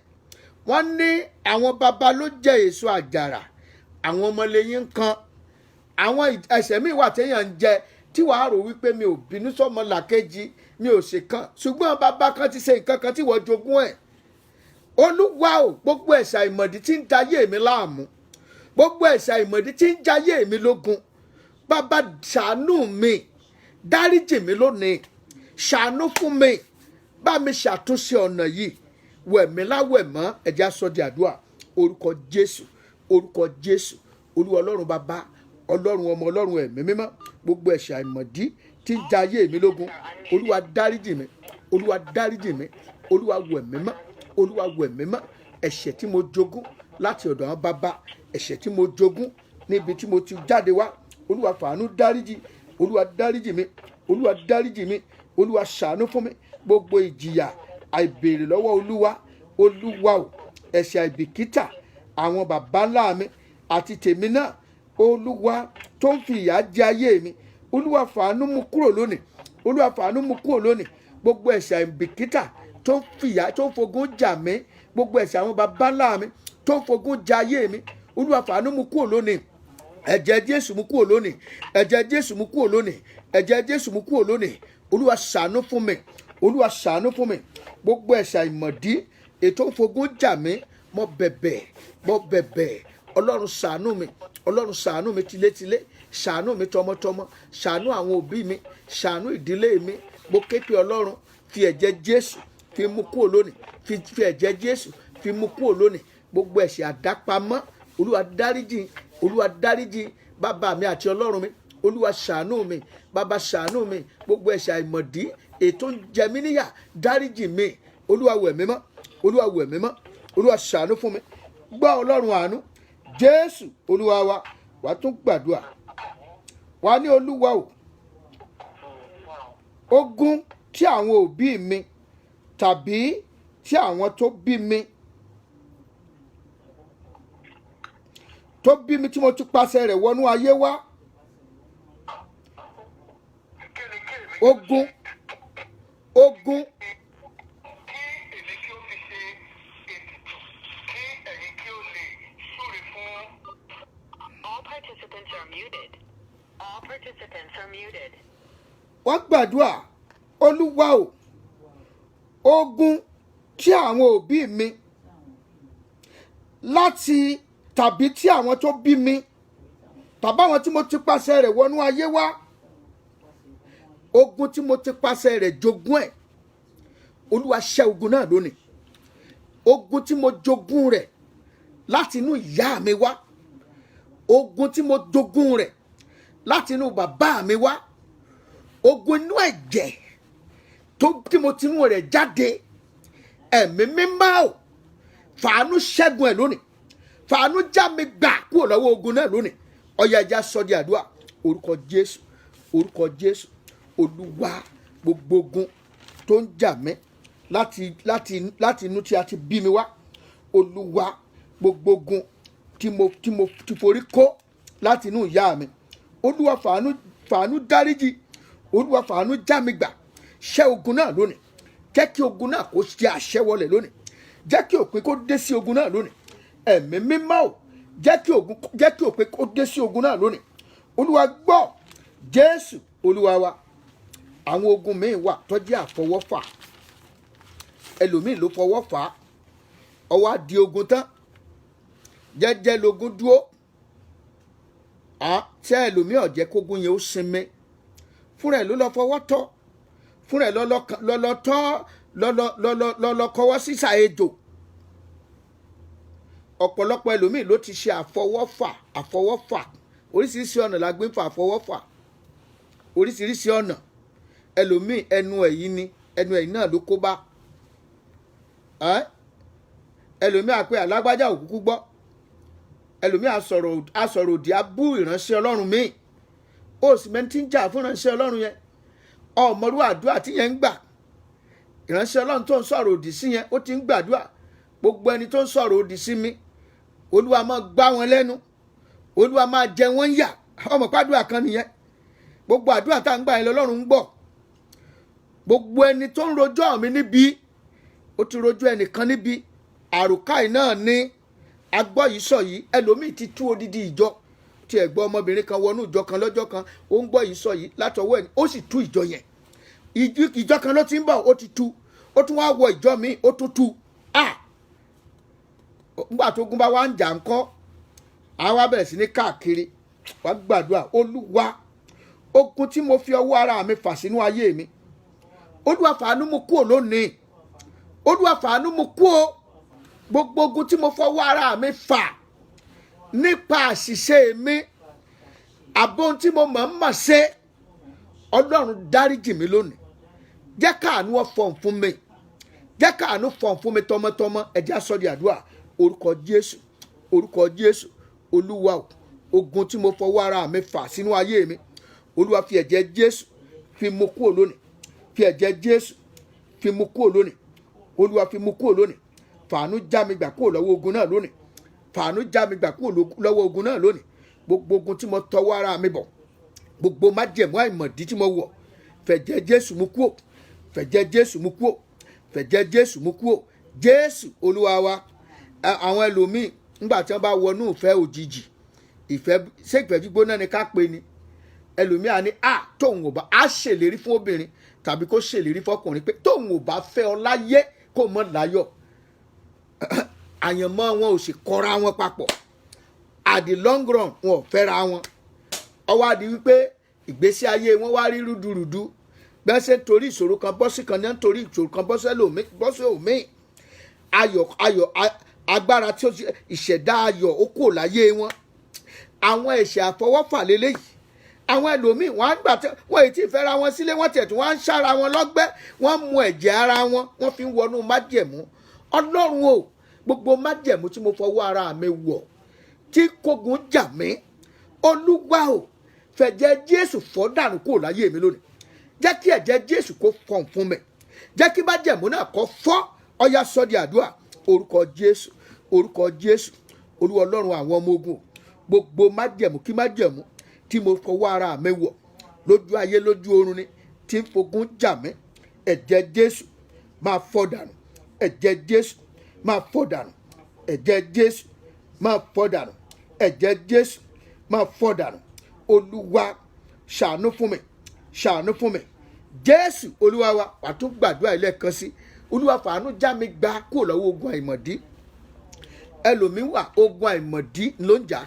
wọ́n ní àwọn baba ló jẹ èso àjàrà àwọn ọmọlẹ́yìn kan àwọn ẹ̀ṣẹ̀ míì wà téèyàn ń jẹ tí wàá rò wípé mi ò bínú sọ́mọ làkejì mi ò ṣe kan ṣùgbọ́n bàbá kan ti ṣe nǹkan kan tí wọ́n jogún ẹ̀ Olúwa o gbogbo ẹ̀ṣẹ̀ àìmọ̀dí tí ń dayé mi láàmú gbogbo ẹ̀ṣẹ̀ àìmọ̀dí tí ń jayé mi lógun bàbá ṣàánú mi dáríjì mi lónìí ṣàánú fún mi bá mi ṣàtúnṣe ọ̀nà yìí wẹ̀mí láwẹ̀mọ́ ẹ̀jẹ̀ aṣọ di àdúrà orúkọ Jésù Olúwa Ọlọ́run bàbá Ọlọ́run ọmọ Ọlọ́run ẹ̀mí mímọ́ gbogbo ẹ̀ṣẹ̀ àìmọ̀dí tí ń jayé mi lógun Olúwa dáríjì mi Olúwa dáríjì mi Olúwa wẹ̀mí mọ́ Olúwa wẹ̀mí mọ́ ẹ̀ṣẹ̀ tí mo jogún láti ọ̀dọ̀ àwọn bàbá, ẹ̀ṣẹ̀ tí mo jogún níbi tí mo ti jáde wá. Olúwa fàánú dáríjì, Olúwa dáríjì mi, Olúwa dáríjì mi, Olúwa ṣàánú fún mi. Gbogbo ìjìyà àìbèrè lọ́wọ́ Olúwa, Olúwa o, ẹ̀ṣẹ̀ àìbìkítà àwọn bàbá ńlá mi àti tèmi náà, Olúwa tó ń fi ìyà jẹ ayé mi, Olúwa fàánú mú kúrò lónìí, Olúwa fàánú mú kúrò lónìí. Gbogbo ẹ̀ṣẹ̀ àìbìkítà tó ń fìyà, tó ń fogún jà mí, gbogbo ẹ̀ṣẹ̀ àwọn bàbá ńlá mi tó ń fogún jà ayé mi, Olúwa fàánú mú kúrò lónìí. Ẹ̀jẹ̀ Jésù mú kúrò lónìí, ẹ̀jẹ̀ Jésù mú kúrò lónìí, ẹ̀jẹ̀ Jésù mú kúrò lónìí. Olúwa ṣàánú fún mi, Olúwa ṣàánú fún mi. Gbogbo ẹ̀ṣẹ̀ àìmọ̀dí ètò fogún jà mí, mo bẹ̀bẹ̀, mo bẹ̀bẹ̀. Ọlọ́run ṣàánú mi, Ọlọ́run ṣàánú mi tilétilé, ṣàánú mi tọmọtọmọ, ṣàánú àwọn òbí mi, ṣàánú ìdílé mi. Mo ké pe Ọlọ́run, fi ẹ̀jẹ̀ Jésù fi mú kúrò lónìí, fi ẹ̀jẹ̀ Jésù fi mú kúrò lónìí. Gbogbo ẹ̀ṣẹ̀ àdápamọ́, Olúwa dáríjì, Olúwa dáríjì bàbá mi àti Ọlọ́run mi. Olúwa ṣàánú mi, bàbá ṣàánú mi. Gbogbo ẹ̀ṣẹ̀ àìmọ̀dí ètò ń jẹ mí níyà, dáríjì mi. Olúwa wẹ̀ mí mọ́, Olúwa wẹ̀ mí mọ́, Olúwa ṣàánú fún mi. Gbọ́ Ọlọ́run àánú, Jésù Olúwa wa. Wàá tún gbàdúrà, wàá ní Olúwa o, ogún tí àwọn òbí mi tàbí tí àwọn tó bí mi tí mo ti pàṣẹ rẹ̀ wọnú ayé wá, ogún wọ́n gbàdúrà, Olúwa o, ogún tí àwọn òbí mi láti tàbí tí àwọn tó bí mi tàbí àwọn tí mo ti pàṣẹ rẹ̀ wọnú ayé wá, ogun tí mo ti pàṣẹ rẹ̀ jogún ẹ̀, Olúwa ṣẹ́ ogun náà lónìí. Ogun tí mo jogún rẹ̀ láti inú ìyá mi wá, ogun tí mo jogún rẹ̀ láti inú bàbá mi wá, ogun inú ẹ̀jẹ̀ tí mo ti inú rẹ̀ jáde, ẹ̀mí mímọ́ o, fàánú ṣẹ́gun ẹ̀ lónìí, fàánú já mi gbà kúrò lọ́wọ́ ogun náà lónìí. Ọ̀yá ẹja sọ di àdúrà, orúkọ Jésù, orúkọ Jésù. Olúwa, gbogbo ogun tó ń jà mí láti inú tí a ti bí mi wá, Olúwa, gbogbo ogun tí mo ti forí kó láti inú ìyá mi, Olúwa fàánú dáríjì, Olúwa fàánú já mi gbà, ṣẹ́ ogun náà lónìí. Jẹ́ kí ogun náà kó ṣe àṣẹwọlẹ̀ lónìí, jẹ́ kí òpin kó dé sí ogun náà lónìí. Ẹ̀mí mímọ́ o, jẹ́ kí òpin kó dé sí ogun náà lónìí. Olúwa gbọ́, Jésù Olúwa wa. Àwọn ogun míì wà tó jẹ́ àfọwọ́fà, ẹlòmíì ló fọwọ́ fà á, ó wá di ogun tán, jẹ́jẹ́ lógun dúró. Tí ẹlòmíì ò jẹ́ kógun yẹn ó sinmi, fúnra ẹ̀ ló lọ fọwọ́ tọ́, fúnra ẹ̀ lọ́lọ́ kọwọ́ sísà ejò. Ọ̀pọ̀lọpọ̀ ẹlòmíì ló ti ṣe àfọwọ́fà, oríṣiríṣi ọ̀nà la gbé ń fa àfọwọ́fà, oríṣiríṣi ọ̀nà. Ẹlòmíì ẹnu ẹ̀yìn ni, ẹnu ẹ̀yìn náà ló kó bá. Ẹlòmíì àpé alágbájá òkúkú gbọ́, ẹlòmíì asọ̀rọ̀ òdì abú ìránṣẹ́ Ọlọ́run míì. Ó sì mẹ́ni tí ń jà fún ìránṣẹ́ Ọlọ́run yẹn, ọmọrú àdúrà tí yẹn ń gbà. Ìránṣẹ́ Ọlọ́run tó ń sọ̀rọ̀ òdì sí yẹn, ó ti ń gbàdúrà. Gbogbo ẹni tó ń sọ̀rọ̀ òdì sí mi, Olúwa máa gbá wọn lẹ́nu, Olúwa máa jẹ wọ́n yà. Ọmọ pàdúrà kan nìyẹn. Gbogbo àdúrà tá ń gbà yẹn lọ́lọ́run ń gbọ́. Gbogbo ẹni tó ń rojọ́ mi níbi, ó ti rojọ́ ẹnìkan níbi. Àròkáì náà ní agbọ́ yìí sọ yìí, ẹlòmíì ti tú odidi ìjọ. Tí ẹ gbọ́ ọmọbìnrin kan wọnú ìjọ kan lọ́jọ́ kan, ó ń gbọ́ yìí sọ yìí látọwọ́ ẹni, ó sì tú ìjọ yẹn. Ìjọ kan ló ti ń bọ̀, ó ti tú, ó tún wá wọ ìjọ míì, ó tún tú. Nígbà tó gun bá wá ń jà ńkọ́, àwa bẹ̀rẹ̀ sí ní káàkiri, wá gbàdúrà, Olúwa, ogun tí mo fi ọwọ́ ara mi fà sínú ayé mi, Olúwa fàánú mú kúrò lónìí, Olúwa fàánú mú kúrò. Gbogbo ogun tí mo fọwọ́ ara mi fà nípa àṣìṣe mi, àbóhun tí mo mọ̀ ṣe, Ọlọ́run dáríjì mi lónìí. Jẹ́ káàánú fọ̀n fún mi, jẹ́ káàánú fọ̀n fún mi tọmọtọmọ. Ẹ jẹ́ á sọ di àdúrà, orúkọ Jésù, orúkọ Jésù. Olúwa o, ogun tí mo fọwọ́ ara mi fà sínú ayé mi, Olúwa fi ẹ̀jẹ̀ Jésù fi mú kúrò lónìí, fi ẹ̀jẹ̀ Jésù fi mú kúrò lónìí, Olúwa fi mú kúrò lónìí. Fàánú já mi gbà kúrò lọ́wọ́ ogun náà lónìí, fàánú já mi gbà kúrò lọ́wọ́ ogun náà lónìí. Gbogbo ogun tí mo tọwọ́ ara mi bọ̀, gbogbo májẹ̀mú àìmọ̀dí tí mo wọ̀, fẹ̀jẹ̀ Jésù mú kúrò, fẹ̀jẹ̀ Jésù mú kúrò, fẹ̀jẹ̀ Jésù mú kúrò. Jésù Olúwa wa. Àwọn ẹlòmíì nígbà tí wọ́n bá wọnú ìfẹ́ òjijì, ṣé ìfẹ́ gbígbóná ni ká pè ní. Ẹlòmíì á ní tóun ò bá á ṣèlérí fún obìnrin tàbí kó ṣèlérí fọkùnrin pé tóun ò bá fẹ́ ọ láyé kó mọ́ láyọ̀. Àyànmọ́ wọn ò sì kọ́ra wọn papọ̀, at the long run wọn ò fẹ́ra wọn. Ó wá di wípé ìgbésí ayé wọn wá rí rúdurùdu, bí wọ́n ṣe ń torí ìṣòro kan bọ́ sí kan ní nítorí ìṣòro kan bọ́ sí òmíì. Ayọ̀ agbára tí ó ṣe ìṣẹ̀dá ayọ̀ ó kò láyé wọn. Àwọn ẹ̀ṣẹ̀ àfọwọ́fà lélẹ́yìí. Àwọn ẹlòmíì wọ́n á gbà tí wọ́n èyí tí fẹ́ra wọn sílé, wọ́n tiẹ̀ tí wọ́n á ń ṣára wọn lọ́gbẹ́, wọ́n mú ẹ̀jẹ̀ ara wọn, wọ́n fi ń wọnú májẹ̀mú. Ọlọ́run o, gbogbo májẹ̀mú tí mo fọwọ́ ara mi wọ̀ tí kógun jà mí, Olúwa o, fẹ̀jẹ̀ Jésù fọ́ dànù kúrò láyé mi lónìí. Jẹ́ kí ẹ̀jẹ̀ Jésù kó fọ̀n fún mi, jẹ́ kí májẹ̀mú náà kó fọ́. Ọya sọ di àdúrà. Orúkọ Jésù, orúkọ Jésù. Olúwa Ọlọ́run àwọn ọmọ ogun, gbogbo májẹ̀mú kí májẹ̀mú tí mo fọwọ́ ara mi wọ̀ lójú ayé lójú ọ̀run ni tí ń fogun jà mí, ẹ̀jẹ̀ Jésù máa fọ́ dànù, ẹ̀jẹ̀ Jésù máa fọ́ dànù, ẹ̀jẹ̀ Jésù máa fọ́ dànù, ẹ̀jẹ̀ Jésù máa fọ́ dànù. Olúwa ṣàánú fún mi, ṣàánú fún mi. Jésù Olúwa wa. Wàá tún gbàdúrà ilé kan sí. Olúwa fàánú já mi gbà kúrò lọ́wọ́ ogun àìmọ̀dí. Ẹlòmíì wà, ogun àìmọ̀dí ló ń jà.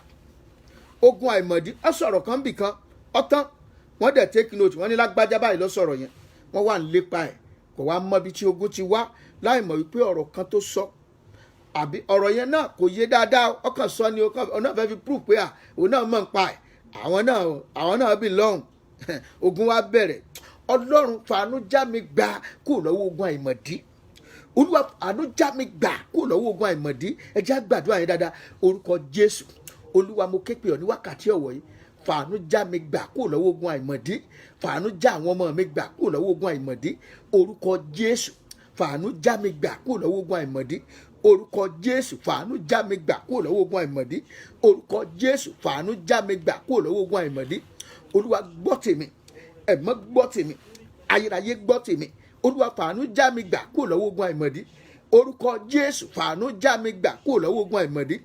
Ogun àìmọ̀dí, ó sọ̀rọ̀ kan bì kan ọ̀tán, wọ́n dẹ̀ take note, wọ́n ní lágbájá báyìí ló sọ̀rọ̀ yẹn, wọ́n wà ń lépa ẹ̀, kò wá mọ ibi tí ogun ti wá, láì mọ̀ wípé ọ̀rọ̀ kan tó sọ àbí ọ̀rọ̀ yẹn náà kò yé dáadáa, ọkàn sọ ni ọ̀nà fẹ́ fi prove pé òun náà mọ̀ ń pa ẹ̀, àwọn náà bí lọ́hùn. Ogun wa bẹ̀rẹ̀. Ọlọ́run fàánú já mi gbà kúrò lọ́wọ́ ogun àìmọ̀dí. Olúwa fàánú já mi gbà kúrò lọ́wọ́ ogun àìmọ̀dí. Ẹ jẹ́ á gbàdúrà yẹn dáadáa. Orúkọ Jésù. Olúwa mo ké pè ọ́ ní wákàtí ọ̀wọ̀ yìí. Fàánú já mi gbà kúrò lọ́wọ́ ogun àìmọ̀dí. Fàánú já àwọn ọmọ mi gbà kúrò lọ́wọ́ ogun àìmọ̀dí. Orúkọ Jésù. Fàánú já mi gbà kúrò lọ́wọ́ ogun àìmọ̀dí. Orúkọ Jésù. Fàánú já mi gbà kúrò lọ́wọ́ ogun àìmọ̀dí. Orúkọ Jésù. Fàánú já mi gbà kúrò lọ́wọ́ ogun àìmọ̀dí. Olúwa gbọ́ tèmi, ẹ̀mọ́ gbọ́ tèmi, ayérayé gbọ́ tèmi. Olúwa fàánú já mi gbà kúrò lọ́wọ́ ogun àìmọ̀dí. Orúkọ Jésù. Fàánú já mi gbà kúrò lọ́wọ́ ogun àìmọ̀dí.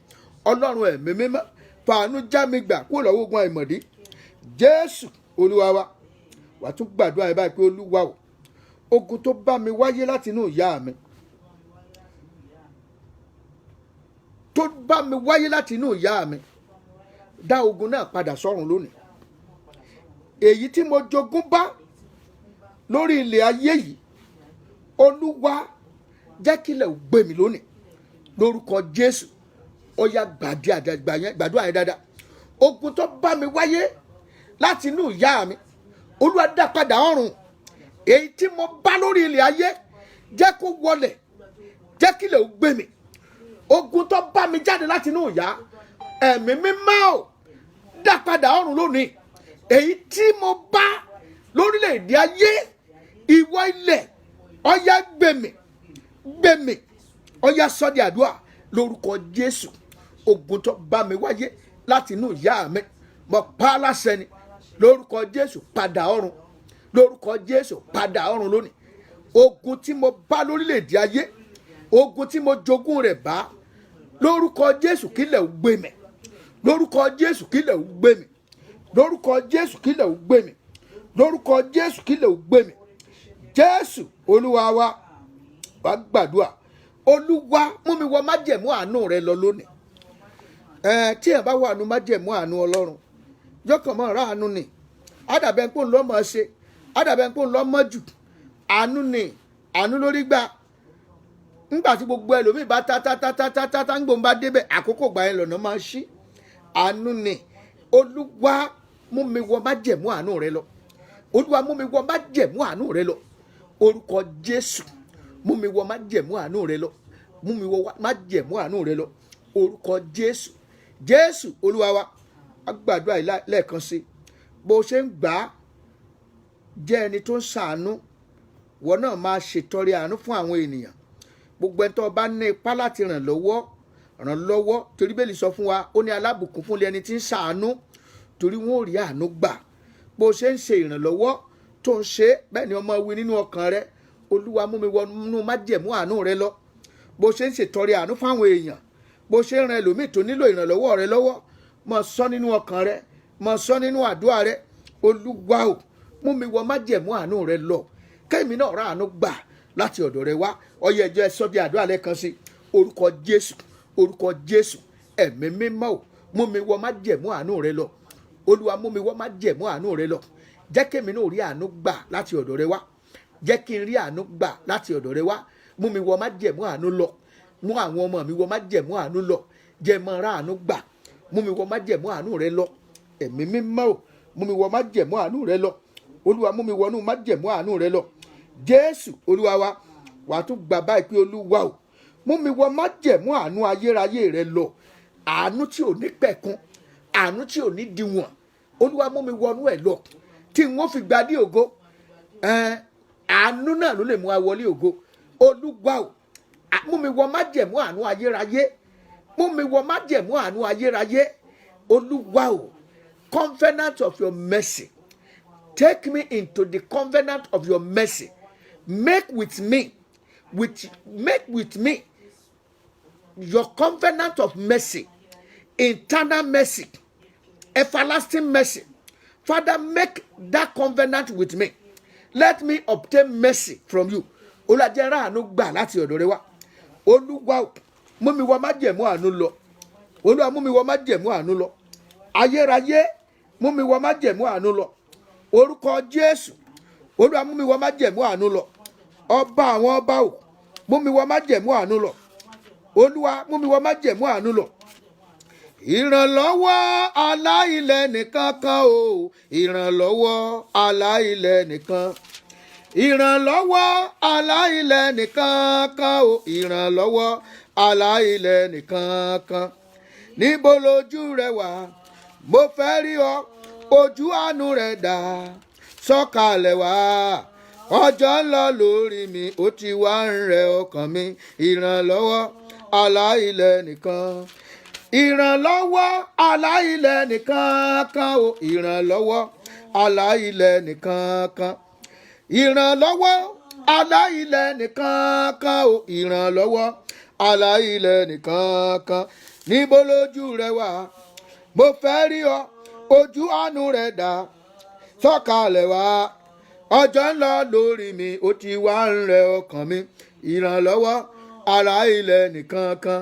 Ọlọ́run ẹ̀mí mímọ́, fàánú já mi gbà kúrò lọ́wọ́ ogun àìmọ̀dí. Jésù Olúwa wa. Wàá tún gbàdúrà yẹn báyìí pé Olúwa o, ogun tó bá mi wáyé láti inú ìyá mi, tó bá mi wáyé láti inú ìyá mi, dá ogun náà padà sọ́run lónìí. Èyí tí mo jogún bá lórí ilẹ̀ ayé yìí, Olúwa jẹ́ kílẹ̀ ò gbé mi lónìí. Lórúkọ Jésù. Ó yá gbàdúrà yẹn dáadáa. Ogun tó bá mi wáyé láti inú ìyá mi, Olúwa dá padà ọ̀run. Èyí tí mo bá lórí ilẹ̀ ayé, jẹ́ kó wọlẹ̀, jẹ́ kílẹ̀ ò gbé mi. Ogun tó bá mi jáde láti inú ìyá, ẹ̀mí mímọ́ ò dá padà ọ̀run lónìí. Èyí tí mo bá lórílẹ̀‐èdè ayé, ìwọ ilẹ̀, ó yá gbèmí, gbèmí, ó yá sọ di àdúrà. Lórúkọ Jésù. Ogun tó bá mi wáyé láti inú ìyá mi, mo pa á láṣẹ ni. Lórúkọ Jésù padà ọ̀run. Lórúkọ Jésù padà ọ̀run lónìí. Ogun tí mo bá lórílẹ̀‐èdè ayé, ogun tí mo jogún rẹ̀ bá, lórúkọ Jésù kílẹ̀ ò gbé mi. Lórúkọ Jésù kílẹ̀ ò gbé mi. Lórúkọ Jésù kílẹ̀ ò gbé mi. Lórúkọ Jésù kílẹ̀ ò gbé mi. Jésù Olúwa wa. Wá gbàdúrà. Olúwa mú mi wọ májẹ̀mú àánú rẹ lọ lónìí. Tí ẹ̀ bá wà nù májẹ̀mú àánú Ọlọ́run, yọkàn mọ́ ra àánú ni. Àdàbẹ̀ ń pò ń lọ́ mọ́ ṣe, àdàbẹ̀ ń pò ń lọ́ mọ́ jù. Àánú ni, àánú lórí gbà. Nígbà tí gbogbo ẹlòmíì bá tá ń gbòm bá débẹ̀, àkókò gbà yẹn lọ́nà máa ṣí. Àánú ni. Olúwa mú mi wọ májẹ̀mú àánú rẹ lọ. Olúwa mú mi wọ májẹ̀mú àánú rẹ lọ. Orúkọ Jésù. Mú mi wọ májẹ̀mú àánú rẹ lọ. Mú mi wọ májẹ̀mú àánú rẹ lọ. orúkọ Jésù. Jésù Olúwa wa, a gbàdúrà yìí lẹ́ẹ̀kan sí. Bó ṣe ń gbà á, jẹ́ ẹni tó ń ṣàánú, wọ́n náà máa ṣètọrẹ àánú fún àwọn ènìyàn. Gbogbo ẹni tó bá ní ipá láti ràn lọ́wọ́, torí Bíbélì sọ fún wa, ó ní alábùkún fún ẹni tí ń ṣàánú, torí wọn ò rí àánú gbà. Bó ṣe ń ṣe ìrànlọ́wọ́ tó ń ṣe, bẹ́ẹ̀ ni ọmọ wí nínú ọkàn rẹ, Olúwa mú mi wọnú májẹ̀mú àánú rẹ lọ. Bó ṣe ń ṣètọrẹ àánú fáwọn èèyàn, bó ṣe ń ran ẹlòmíì tó nílò ìrànlọ́wọ́ rẹ lọ́wọ́, máa sọ nínú ọkàn rẹ, máa sọ nínú àdúrà rẹ, Olúwa o, mú mi wọ májẹ̀mú àánú rẹ lọ, kémi náà rà àánú gbà láti ọ̀dọ̀ rẹ wá. Ọyẹ ẹjọ́ ẹ sọ bí àdúrà lẹ́ẹ̀kan sí. Orúkọ Jésù, orúkọ Jésù, ẹ̀mí mímọ́ o, mú mi wọ májẹ̀mú àánú rẹ lọ. Olúwa mú mi wọ májẹ̀mú àánú rẹ lọ. Jẹ́ kémi náà rí àánú gbà láti ọ̀dọ̀ rẹ wá. Jẹ́ kí n rí àánú gbà láti ọ̀dọ̀ rẹ wá. Mú mi wọ májẹ̀mú àánú lọ. Mú àwọn ọmọ mi wọ májẹ̀mú àánú lọ. Jẹ́ mọ́ ra àánú gbà. Mú mi wọ májẹ̀mú àánú rẹ lọ. Ẹ̀mí mímọ́ o, mú mi wọ májẹ̀mú àánú rẹ lọ. Olúwa mú mi wọnú májẹ̀mú àánú rẹ lọ. Jésù Olúwa wa, wàá tún gbà báyìí pé Olúwa o, mú mi wọ májẹ̀mú àánú ayérayé rẹ lọ. Àánú tí ò ní pẹ̀kun, àánú tí ò ní diwọ̀n. Olúwa mú mi wọnú ẹ̀ lọ, tí n ó fi gbadé ògo. Àánú náà ló lè mú wa wọlé ògo. Olúwa o, mú mi wọ májẹ̀mú àánú ayérayé. Mú mi wọ májẹ̀mú àánú ayérayé. Olúwa o, covenant of your mercy. Take me into the covenant of your mercy. Make with me your covenant of mercy, eternal mercy, everlasting mercy. Father, make that covenant with me. Let me obtain mercy from you. Olùjẹ́ra àánú gbà láti ọ̀dọ̀ rẹ wá. Olúwa mú mi wọ májẹ̀mú àánú lọ. Olúwa mú mi wọ májẹ̀mú àánú lọ. Ayérayé mú mi wọ májẹ̀mú àánú lọ. Orúkọ Jésù, Olúwa mú mi wọ májẹ̀mú àánú lọ. Ọba àwọn ọba o, mú mi wọ májẹ̀mú àánú lọ. Olúwa mú mi wọ májẹ̀mú àánú lọ. Ìrànlọ́wọ́ aláìlẹ̀ nìkan kan o, ìrànlọ́wọ́ aláìlẹ̀ nìkan. Ìrànlọ́wọ́ aláìlẹ̀ nìkan kan o, ìrànlọ́wọ́ aláìlẹ̀ nìkan kan. Níbo lójú rẹ wà? Mo fẹ́ rí ọ, ojú àánú rẹ dà. Sọ̀kalẹ̀ wá, ọjọ́ ń lọ lórí mi, ó ti wá ń rẹ ọkàn mi. Ìrànlọ́wọ́ aláìlẹ̀ nìkan. Ìrànlọ́wọ́ aláìlẹ̀ nìkan kan o, ìrànlọ́wọ́ aláìlẹ̀ nìkan kan. Ìrànlọ́wọ́ aláìlẹ̀ nìkan kan o, ìrànlọ́wọ́ aláìlẹ̀ nìkan kan. Níbo lójú rẹ wà? Mo fẹ́ rí ọ, ojú àánú rẹ dà. Sọ̀kalẹ̀ wá, ọjọ́ ń lọ lórí mi, ó ti wá ń rẹ ọkàn mi. Ìrànlọ́wọ́ aláìlẹ̀ nìkan kan.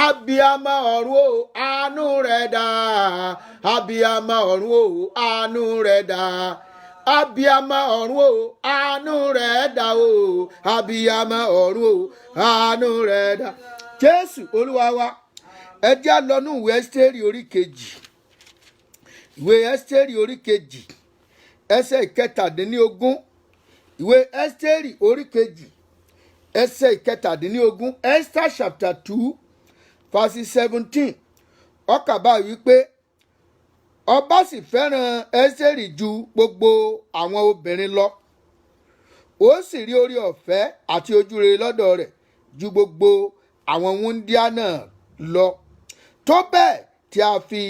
Abiyamọ ọ̀run o, àánú rẹ dà. Abiyamọ ọ̀run o, àánú rẹ dà. Abiyamọ ọ̀run o, àánú rẹ dà o. Abiyamọ ọ̀run o, àánú rẹ dà. Jésù Olúwa wa, ẹ jẹ́ á lọ nínú ìwé Ẹ́sítérì orí kejì. Ìwé Ẹ́sítérì orí kejì, ẹsẹ̀ ìkẹtàdínlógún. Ìwé Ẹ́sítérì orí kejì, ẹsẹ̀ ìkẹtàdínlógún. Esther chapter 2 verse 17. Ó kà báyìí wípé ọba sì fẹ́ràn Ẹ́sítérì ju gbogbo àwọn obìnrin lọ. Ó sì rí orí ọ̀fẹ́ àti ojúrere lọ́dọ̀ rẹ̀ ju gbogbo àwọn wúńdíá náà lọ. Tó bẹ́ẹ̀ tí a fi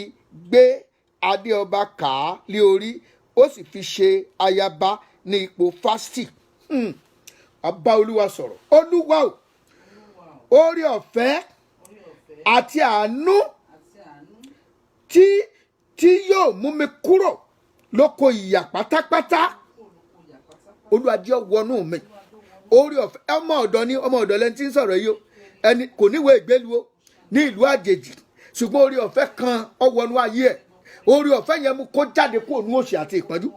gbé adé ọba kà á lé orí, ó sì fi ṣe ayaba ní ipò Fástì. Ọba Olúwa sọ̀rọ̀. Olúwa o, orí ọ̀fẹ́ àti àánú tí yóò mú mi kúrò lóko ìyà pátápátá. Olúwa jẹ́ wọnú mi. Orí ọ̀fẹ́, ọmọ ọ̀dọ̀ lẹni tí ń sọ̀rọ̀ yìí o. Ẹni kò níwèé ìgbélú o, ní ìlú àjèjì, ṣùgbọ́n orí ọ̀fẹ́ kan ó wọnú ayé ẹ̀. Orí ọ̀fẹ́ yẹn mú kó jáde kúrò ní òṣì àti ìpọ́njú.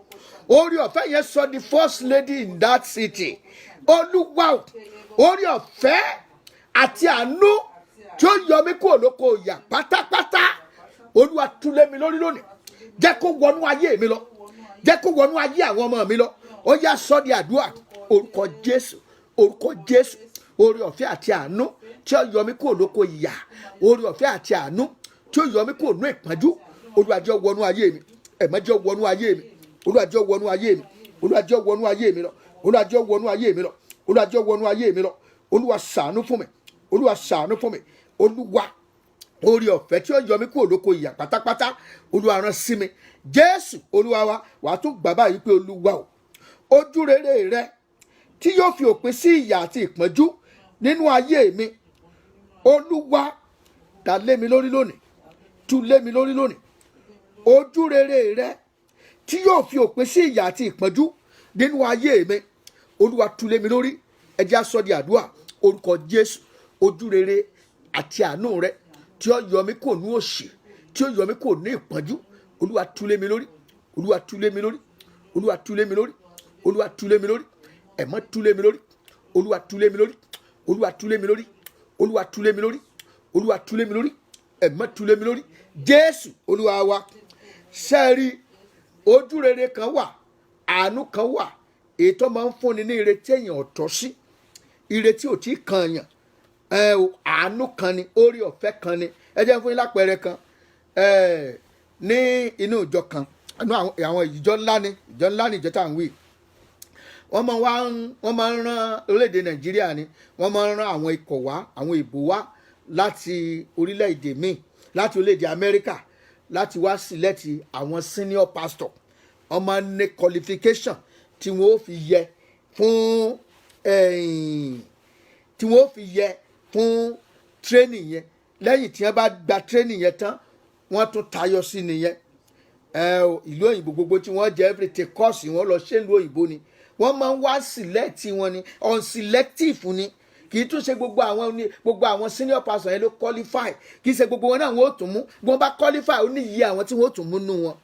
Orí ọ̀fẹ́ yẹn sọ the first lady in that city. Olúwa o, orí ọ̀fẹ́ àti àánú tí ó yọ mí kúrò lóko ìyà pátápátá. Olúwa tú lé mi lórí lónìí. Jẹ́ kó wọnú ayé mi lọ. Jẹ́ kó wọnú ayé àwọn ọmọ mi lọ. Ó yá sọ di àdúrà. Orúkọ Jésù, orúkọ Jésù, oore ọ̀fẹ́ àti àánú tí ó yọ mí kúrò lóko ìyà, oore ọ̀fẹ́ àti àánú tí ó yọ mí kúrò nínú ìpọ́njú, Olúwa jẹ́ ó wọnú ayé mi, ẹ̀mọ́ jẹ́ ó wọnú ayé mi, Olúwa jẹ́ ó wọnú ayé mi, Olúwa jẹ́ ó wọnú ayé mi lọ, Olúwa jẹ́ ó wọnú ayé mi lọ, Olúwa jẹ́ ó wọnú ayé mi lọ, Olúwa ṣàánú fún mi, Olúwa ṣàánú fún mi, Olúwa oore ọ̀fẹ́ tí ó yọ mí kúrò lóko ìyà pátápátá, Olúwa rán sí mi. Jésù Olúwa wa, wàá tún gbà báyìí pé Olúwa o, ojú rere rẹ tí yóò fi òpin sí ìyà àti ìpọ́njú nínú ayé mi, Olúwa dá lé mi lórí lónìí, tú lé mi lórí lónìí. Ojú rere rẹ tí yóò fi òpin sí ìyà àti ìpọ́njú nínú ayé mi, Olúwa tú lé mi lórí. Ẹ jẹ́ á sọ di àdúrà orúkọ Jésù. Ojú rere àti àánú rẹ tí ó yọ mí kò ní òṣì, tí ó yọ mí kò ní ìpọ́njú, Olúwa tú lé mi lórí, Olúwa tú lé mi lórí, Olúwa tú lé mi lórí, Olúwa tú lé mi lórí, ẹ̀mọ́ tú lé mi lórí, Olúwa tú lé mi lórí, Olúwa tú lé mi lórí, Olúwa tú lé mi lórí, Olúwa tú lé mi lórí, ẹ̀mọ́ tú lé mi lórí. Jésù Olúwa wa, sẹ́ẹ̀rí ojú rere kan wà, àánú kan wà, èyí tó máa ń fúnni ní ìrètí èèyàn ọ̀tọ̀ sí, ìrètí ò tí kan yàn, àánú kan ni, oore ọ̀fẹ́ kan ni. Ẹ jẹ́ fún yín lápẹẹrẹ kan, ní inú ìjọ kan, àwọn ìjọ ńlá ni ìjọ tá à ń wí, wọ́n máa ń rán orílẹ̀-èdè Nàìjíríà ni, wọ́n máa ń rán àwọn ikọ̀ wá, àwọn ìbò wá láti orílẹ̀-èdè míì, láti orílẹ̀-èdè Amẹ́ríkà, láti wá sílẹ̀tì àwọn senior pastor. Wọ́n máa ń ní qualification tí wọ́n ó fi yẹ fún training yẹn. Lẹ́yìn tí wọ́n bá gba training yẹn tán, wọ́n tún tayọ sí nìyẹn. Ìlú òyìnbó gbogbo tí wọ́n jẹ́ everything course wọ́n lọ ṣe ìlú òyìnbó ni, wọ́n máa ń wá select wọn ni, unselective ni, kì í tún ṣe gbogbo àwọn senior pastor yẹn ló qualify, kì í ṣe gbogbo wọn náà wọ́n ó tún mú, bí wọ́n bá qualify ó ní iye àwọn tí wọ́n ó tún mú nù wọn.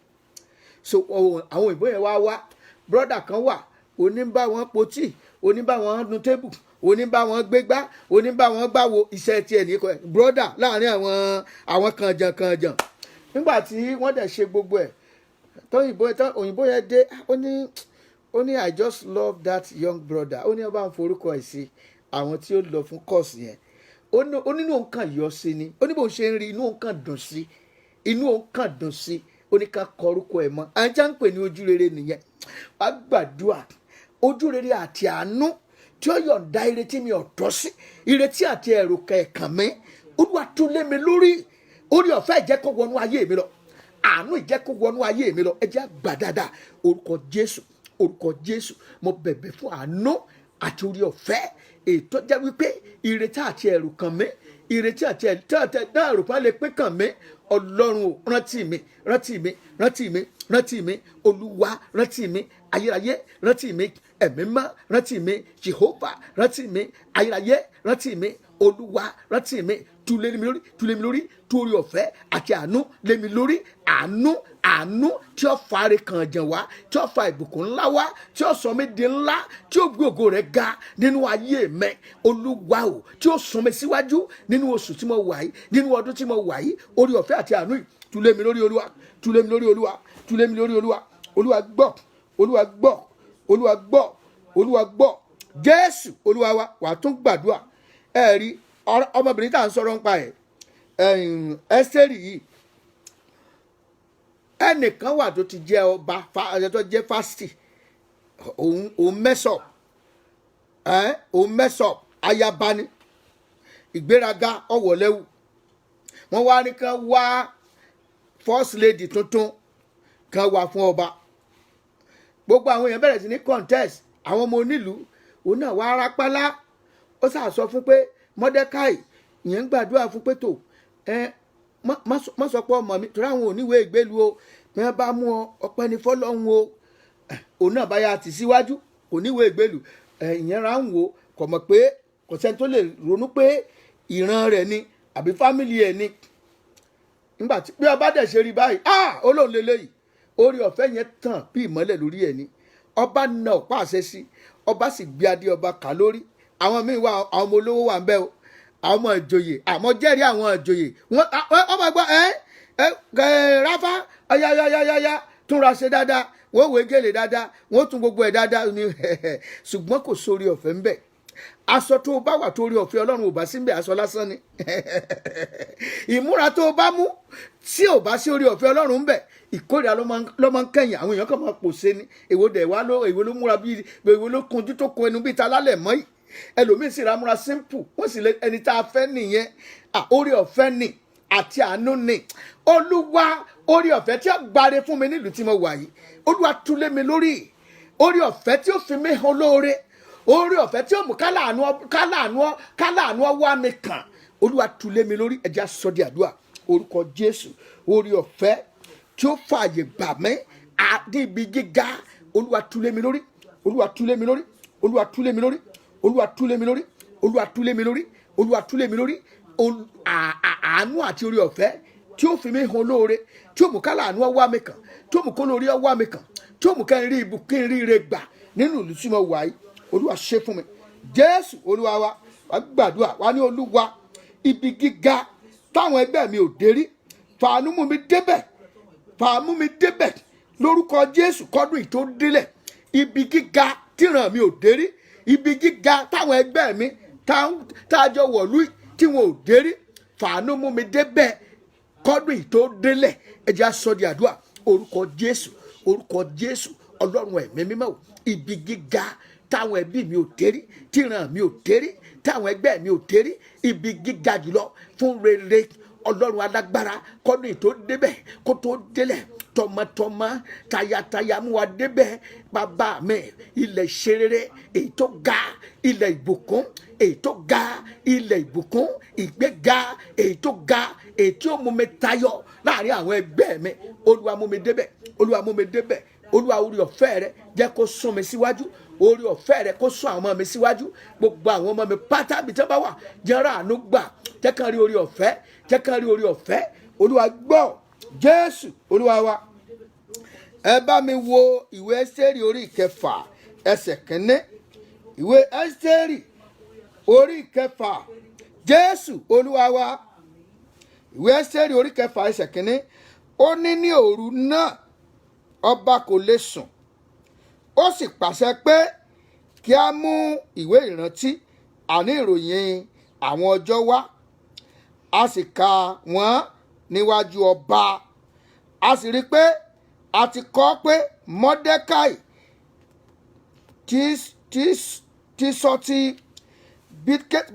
So àwọn òyìnbó yẹn wá brother kan wà, oníbà wọn po tíì, oníbà wọn nu tébù, oníbà wọn gbégbá, oníbà wọn gbáwo, iṣẹ́ tiẹ̀ ní brother láàrin àwọn kànjàn. Nígbà tí wọ́n dẹ̀ ṣe gbogbo ẹ̀ òyìnbó yẹn dé, ó ní I just love that young brother, ó ní ọba ń forúkọ ẹ̀ sí àwọn tí ó lọ fún kọ́ọ̀sì yẹn, ó nínú òun kàn yọ sí ni, ó ní bó ṣe ń rí inú òun kàn dùn sí, ó ní ká kọrúkọ ẹ̀ mọ́. Ajá ń pè ní ojú rere nìyẹn. Wàá gbàdúrà ojú rere àti àánú tí ó yọ̀ǹda ìrètí mi ọ̀tọ̀ sí, ìrètí àti ẹ̀rù kẹ̀kàn mi, Olúwa tú lé mi lórí. Oore ọ̀fẹ́ ìjẹ́ kó wọnú ayé mi lọ, àánú ìjẹ́ kó wọnú ayé mi lọ. Ẹ jẹ́ àgbà dáadáa orúkọ Jésù, mo bẹ̀bẹ̀ fún àánú àti oore ọ̀fẹ́ ètò jẹ́ wípé ìrètí àti ẹ̀rù kàn mí, ìrètí àti ẹ̀rù kan lè pín kàn mí. Ọlọ́run o, rántí mi, Olúwa rántí mi, ayérayé rántí mi, ẹ̀mí mọ́ rántí mi, Jehovah rántí mi, ayérayé rántí mi, Olúwa rántí mi. Tú lé mi lórí, tú oore ọ̀fẹ́ àti àánú lé mi lórí. Àánú tí ó fa ire kan jàn wá, tí ó fa ìbùkún ńlá wá, tí ó sọ mí di ńlá, tí ó gbé ògo rẹ̀ ga nínú ayé mi. Olúwa o, tí ó sún mi síwájú nínú oṣù tí mo wà yìí, nínú ọdún tí mo wà yìí. Oore ọ̀fẹ́ àti àánú yìí tú lé mi lórí Olúwa, tú lé mi lórí Olúwa, tú lé mi lórí Olúwa. Olúwa gbọ́. Jésù Olúwa wa, wà tún gbàdúrà. Ẹ rí ọmọbìnrin tá à ń sọ̀rọ̀ nípa ẹ̀, Ẹ́sítérì yìí, ẹnìkan wà tó ti jẹ́ ọba tó jẹ́ fásitì, òun mẹ́sọ̀ ayaba ni, ìgbéraga ọ̀wọ̀lẹ́wù. Wọ́n wá ní kan wá first lady tuntun kan wà fún ọba. Gbogbo àwọn èèyàn bẹ̀rẹ̀ sí ní contest, àwọn ọmọ onílùú, òun náà wá rápálá, ó sọ fún pé Mọ́dékáì ìyẹn ń gbàdúrà fún pé tó má sọ pé ọmọ mi torí àwọn oníwèé ìgbélu o, bí wọ́n bá mú ọpẹ́ ní fọ́lọ́hún o. Òun náà bá yà tì síwájú, kò níwèé ìgbélu, ìyẹn ra ń wò, kò mọ̀ pé kò sẹ́ni tó lè ronú pé ìran rẹ̀ ni àbí fámìlì ẹ̀ ni. Nígbà tí bí ọba dẹ̀ ṣe rí báyìí, olóhùn lélẹ́yìí, oore ọ̀fẹ́ yẹn tàn bí ìmọ́lẹ̀ lórí ẹ̀ ni. Ọba na ọ̀pá àṣẹ sí, ọba sì gbé adé ọba kà lórí. Àwọn míì wà, àwọn ọmọ olówó wà ń bẹ o, àwọn ọmọ ìjòyè, àmọ́ jẹ́rìí àwọn ìjòyè, wọ́n máa gbọ́ Ráfá ayáyáyáyá túnra ṣe dáadáa, wọ́n wé gèlè dáadáa, wọ́n tún gbogbo ẹ̀ dáadáa ni. Ṣùgbọ́n kò sórí ọ̀fẹ́ ń bẹ. aṣọ tó o bá wà tó orí ọ̀fẹ́ ọlọ́run ò bá sí ń bẹ aṣọ lásán ni ìmúra tó o bá mú tí ò bá sí orí ọ̀fẹ́ ọlọ́run ń bẹ ìkórìíra ló máa ń kẹ́yìn àwọn èèyàn kan máa pòṣe ni èwo dẹ̀ wá èwo ló múra bíi èwo ló kunjú tó kun ẹnu bíi ta lálẹ́ mọ́ yìí ẹlòmíín sì ra múra simple wọ́n sì lé ẹni tá a fẹ́ nìyẹn orí ọ̀fẹ́ ni àti àánú ni olúwa orí ọ̀fẹ́ tí ó gbáre fún mi nílùú tí mo wà yìí olúwa túlé mi lórí orí ọ̀fẹ́ tí ó fi mí hàn lóore orí ọ̀fẹ́ tí ó mú káláàánú ọwọ́ mi kàn olúwa túlé mi lórí ẹ jẹ́ á sọ di àdúrà orúkọ jésù orí ọ̀fẹ́ tí ó fààyè gbà mí ní ibi gíga olúwa túlé mi lórí olúwa túlé mi lórí olúwa túlé mi lórí olúwa túlé mi lórí olúwa túlé mi lórí olúwa túlé mi lórí àánú àti orí ọ̀fẹ́ tí ó fi mí hàn lóore tí ó mú káláàánú ọwọ́ mi kàn tí ó mú kólórí ọwọ́ mi kàn tí ó mú kí n rí ibùkún rí ire gbà nínú ìlú tí mo wà yìí olúwa ṣe fún mi jésù olúwa wa wá gbàdúrà wá ní olúwa ibi gíga táwọn ẹgbẹ́ mi ò dé rí fàánú mú mi débẹ̀ fàánú mi débẹ̀ lórúkọ jésù kọ́dún yìí tó délẹ̀ ibi gíga tíran mi ò dé rí ibi gíga táwọn ẹgbẹ́ mi tájọ wọ̀lú tí wọn ò dé rí fàánú mú mi débẹ̀ kọ́dún yìí tó délẹ̀ ẹ jẹ́ á sọ di àdúrà orúkọ jésù ọlọ́run ẹ̀mí mímọ́ ibi gíga táwọn ẹbí mi ò térí tíran mi ò térí táwọn ẹgbẹ́ mi ò térí ibi gíga jùlọ fún rere ọlọ́run alágbára kọ́dún yìí tó débẹ̀ kó tó délẹ̀ tọmọtọmọ tayataya mú wa débẹ̀ bàbá mi ilẹ̀ ìṣerere èyí tó ga ilẹ̀ ìbùkún èyí tó ga ilẹ̀ ìbùkún ìgbéga èyí tó ga èyí tí ó mú mi tayọ láàrin àwọn ẹgbẹ́ mi olúwa mú mi débẹ̀ olúwa mú mi débẹ̀ olúwa orí ọ̀fẹ́ rẹ jẹ́ kó sún mi síwájú orí ọ̀fẹ́ rẹ kó sún àwọn ọmọ mi síwájú gbogbo àwọn ọmọ mi pátá bí tẹ́ bá wà jẹ́ra àánú gbà jẹ́ kán rí orí ọ̀fẹ́ jẹ́ kán rí orí ọ̀fẹ́ olúwa gbọ́ jésù olúwa wa ẹ bá mi wo ìwé ẹ́sítérì orí ìkẹfà ẹsẹ̀ kínní ìwé ẹ́sítérì orí ìkẹfà jésù olúwa wa ìwé ẹ́sítérì orí ìkẹfà ẹsẹ̀ kínní ó ní òru náà ọba kò lè sùn ó sì pàṣẹ pé kí a mú ìwé ìrántí àní ìròyìn àwọn ọjọ́ wá a sì kà wọ́n níwájú ọba a sì rí i pé a ti kọ pé mọ́dékáì ti sọ ti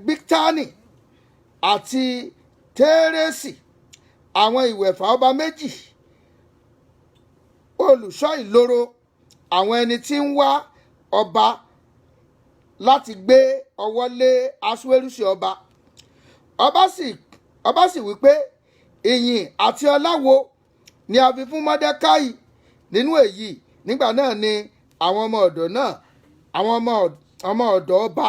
bíktánì àti térésì àwọn ìwẹ̀fà ọba méjì olùṣọ́ ìloro àwọn ẹni tí ń wá ọba láti gbé ọwọ́ lé aṣúwérúṣe ọba ọba sì wí pé ìyìn àti ọlá wo ni a fi fún mọ́dékáì nínú èyí nígbà náà ni àwọn ọmọ ọ̀dọ̀ ọba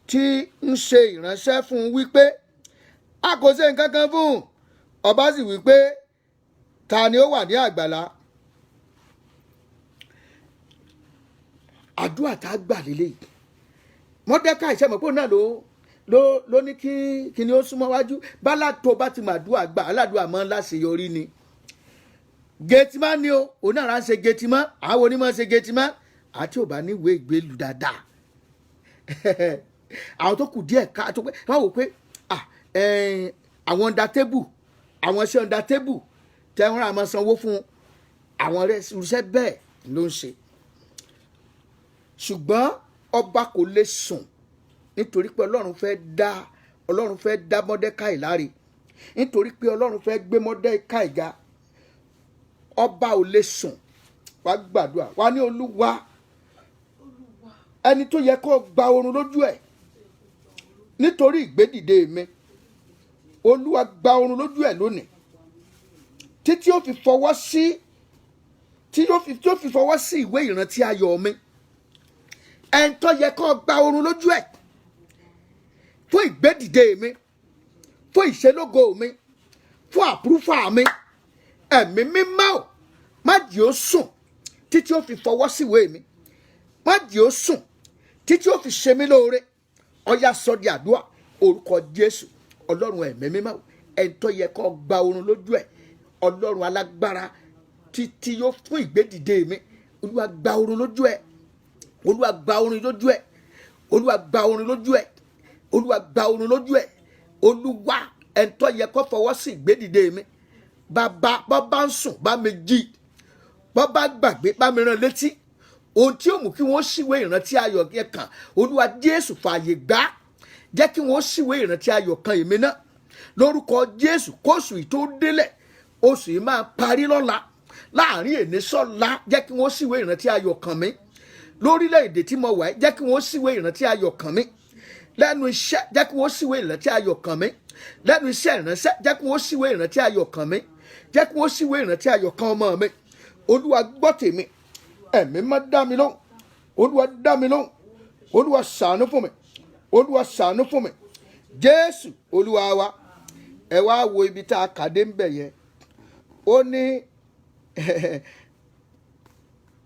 tí ń ṣe ìránṣẹ́ fún un wípé a kò ṣe nǹkan kan fún un ọba sì wípé ta ni ó wà ní àgbàlá àdúrà tá a gbà lélẹ́yìí mọ́dékáì ìṣẹ́mọ̀pọ̀ náà ló ní kí ni ó súnmọ́ wájú bálá tó bá ti màdúrà gbà aládùúrà máa ń láṣeyọrí ni gẹtìmá ni o òun náà ń ṣe gẹtìmá àwọn onímọ̀ ṣe gẹtìmá àti ò bá níwèé ìgbélú dáadáa àwọn tó kù díẹ̀ ká tó pé wọ́n wò pé àwọn undertable àwọn iṣẹ́ undertable tẹ́ wọ́n rà máa sanwó fún àwọn iṣẹ́ bẹ́ẹ̀ ló ń ṣe ṣùgbọ́n ọba kò lè sùn nítorí pé ọlọ́run fẹ́ dá mọ́dékáì láre nítorí pé ọlọ́run fẹ́ gbé mọ́dékáì ga ọba ò lè sùn wá gbàdúrà wá ní olúwa ẹni tó yẹ kó gba oorun lójú ẹ̀ nítorí ìgbédìde mi olúwa gba oorun lójú ẹ̀ lónìí títí ó fi fọwọ́ sí ìwé ìrántí ayọ̀ mi ẹni tó yẹ kó gba oorun lójú ẹ̀ fún ìgbédìde mi fún ìṣelógo mi fún àpúrúfà mi ẹ̀mí mímọ́ ò má jẹ́ ó sùn títí ó fi fọwọ́ síwèé mi má jẹ́ ó sùn títí ó fi ṣe mí lóore ọ̀yá sọ di àdúrà orúkọ jésù ọlọ́run ẹ̀mí mímọ́ ò ẹni tó yẹ kó gba oorun lójú ẹ̀ ọlọ́run alágbára títí yóò fún ìgbédìde mi olúwa gba oorun lójú ẹ̀ olúwa gba oorun lójú ẹ̀ olúwa gba oorun lójú ẹ̀ olúwa gba oorun lójú ẹ̀, olúwa ẹ̀ńtọ́ yẹ kó fọwọ́ sí ìgbédìde mi, bàbá bọ́ bá ń sùn bá mi jí, bọ́ bá gbàgbé bá mi rán létí, ohun tí ó mú kí wọ́n ṣíwèé ìrántí ayọ̀ yẹn kan, olúwa Jésù fààyè gbà, jẹ́ kí wọ́n ṣíwèé ìrántí ayọ̀ kan èmi náà lórúkọ Jésù. Kóṣù yìí tó délẹ̀, oṣù yìí máa parí lọ́la, láàrin èní sọ́la, jẹ́ kí wọ́n ṣíwèé ìrántí ayọ̀ kan mi lórílẹ̀‐èdè tí mo wà yìí, jẹ́ kí wọ́n ṣíwèé ìrántí ayọ̀ kan mi lẹ́nu iṣẹ́, jẹ́ kí wọ́n ṣíwèé ìrántí ayọ̀ kan mi lẹ́nu iṣẹ́ ìránṣẹ́, jẹ́ kí wọ́n ṣíwèé ìrántí ayọ̀ kan mi, jẹ́ kí wọ́n ṣíwèé ìrántí ayọ̀ kan ọmọ mi. Olúwa gbọ́ tèmi, ẹ̀mí má dá mi lóhùn, olúwa dá mi lóhùn, olúwa ṣàánú fún mi, olúwa ṣàánú fún mi. Jésù olúwa wa. Ẹ wá wo ibi tá a kàdé ń bẹ̀ yẹn, ó ní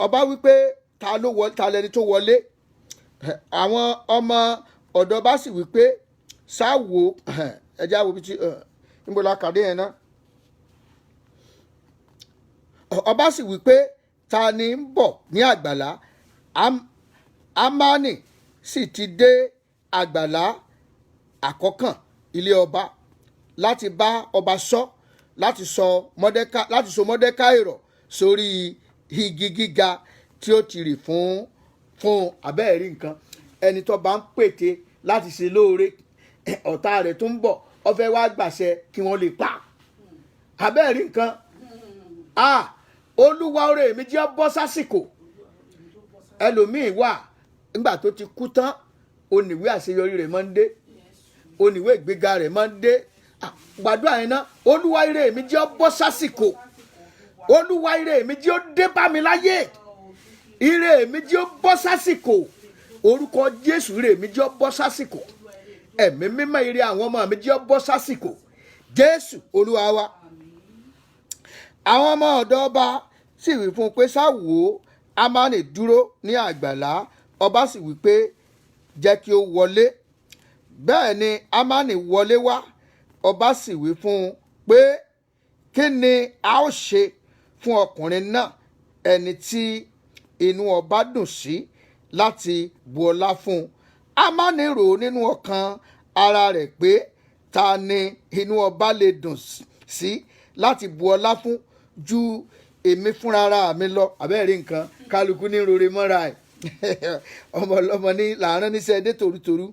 ọba wípé ta lẹni tó wọlé, àwọn ọmọ ọ̀dọ́ bá sì wípé sáwo, ẹjẹ́ àwọn ibi tí níbo la kàdé yẹn náà. Ọba sì wípé ta ni ń bọ̀ ní àgbàlá, Ámánì sì ti dé àgbàlá àkọ́kàn ilé ọba láti bá ọba sọ, láti so Mọ́dékáì rọ̀ sórí igi gíga tí ó ti rì fún abẹ́ẹ̀rí nǹkan. Ẹni tó bá ń pète láti ṣe lóore, ọ̀tá rẹ̀ tó ń bọ̀, ó fẹ́ wá gbàṣẹ kí wọ́n lè pa abẹ́ẹ̀rí nǹkan. Olúwa oore mi jẹ́ bọ́ sásìkò. Ẹlòmíì wà nígbà tó ti kú tán, oníwé àṣeyọrí rẹ̀ máa ń dé, oníwé ìgbéga rẹ̀ máa ń dé. Gbàdúrà yẹn náà, olúwa ire mi jẹ́ bọ́ sásìkò, olúwa ire mi jẹ́ dé bá mi láyé, ire mi jẹ́ bọ́ sásìkò, orúkọ Jésù ire mi jẹ́ bọ́ sásìkò, ẹ̀mí mímọ́ ire àwọn ọmọ mi jẹ́ bọ́ sásìkò, Jésù olúwa wa. Àwọn ọmọ ọ̀dọ̀ ọba sì wí fún un pé sáwò, Ámánì dúró ní àgbàlá, ọba sì wí pé jẹ́ kí ó wọlé. Bẹ́ẹ̀ ni Ámánì wọlé wá, ọba sì wí fún un pé kí ni a ó ṣe fún ọkùnrin náà, ẹni tí inú ọba dùn sí láti bu ọlá fún un. Ámánì rò nínú ọkàn ara rẹ̀ pé ta ni inú ọba lè dùn sí láti bu ọlá fún ju èmi fúnra mi lọ. Àbẹ́ẹ̀rí nǹkan, kálukú ní rore mọ́ra ẹ̀ ọmọ ọlọ́mọ ní làárọ̀ níṣẹ́ dé tòrútòrú.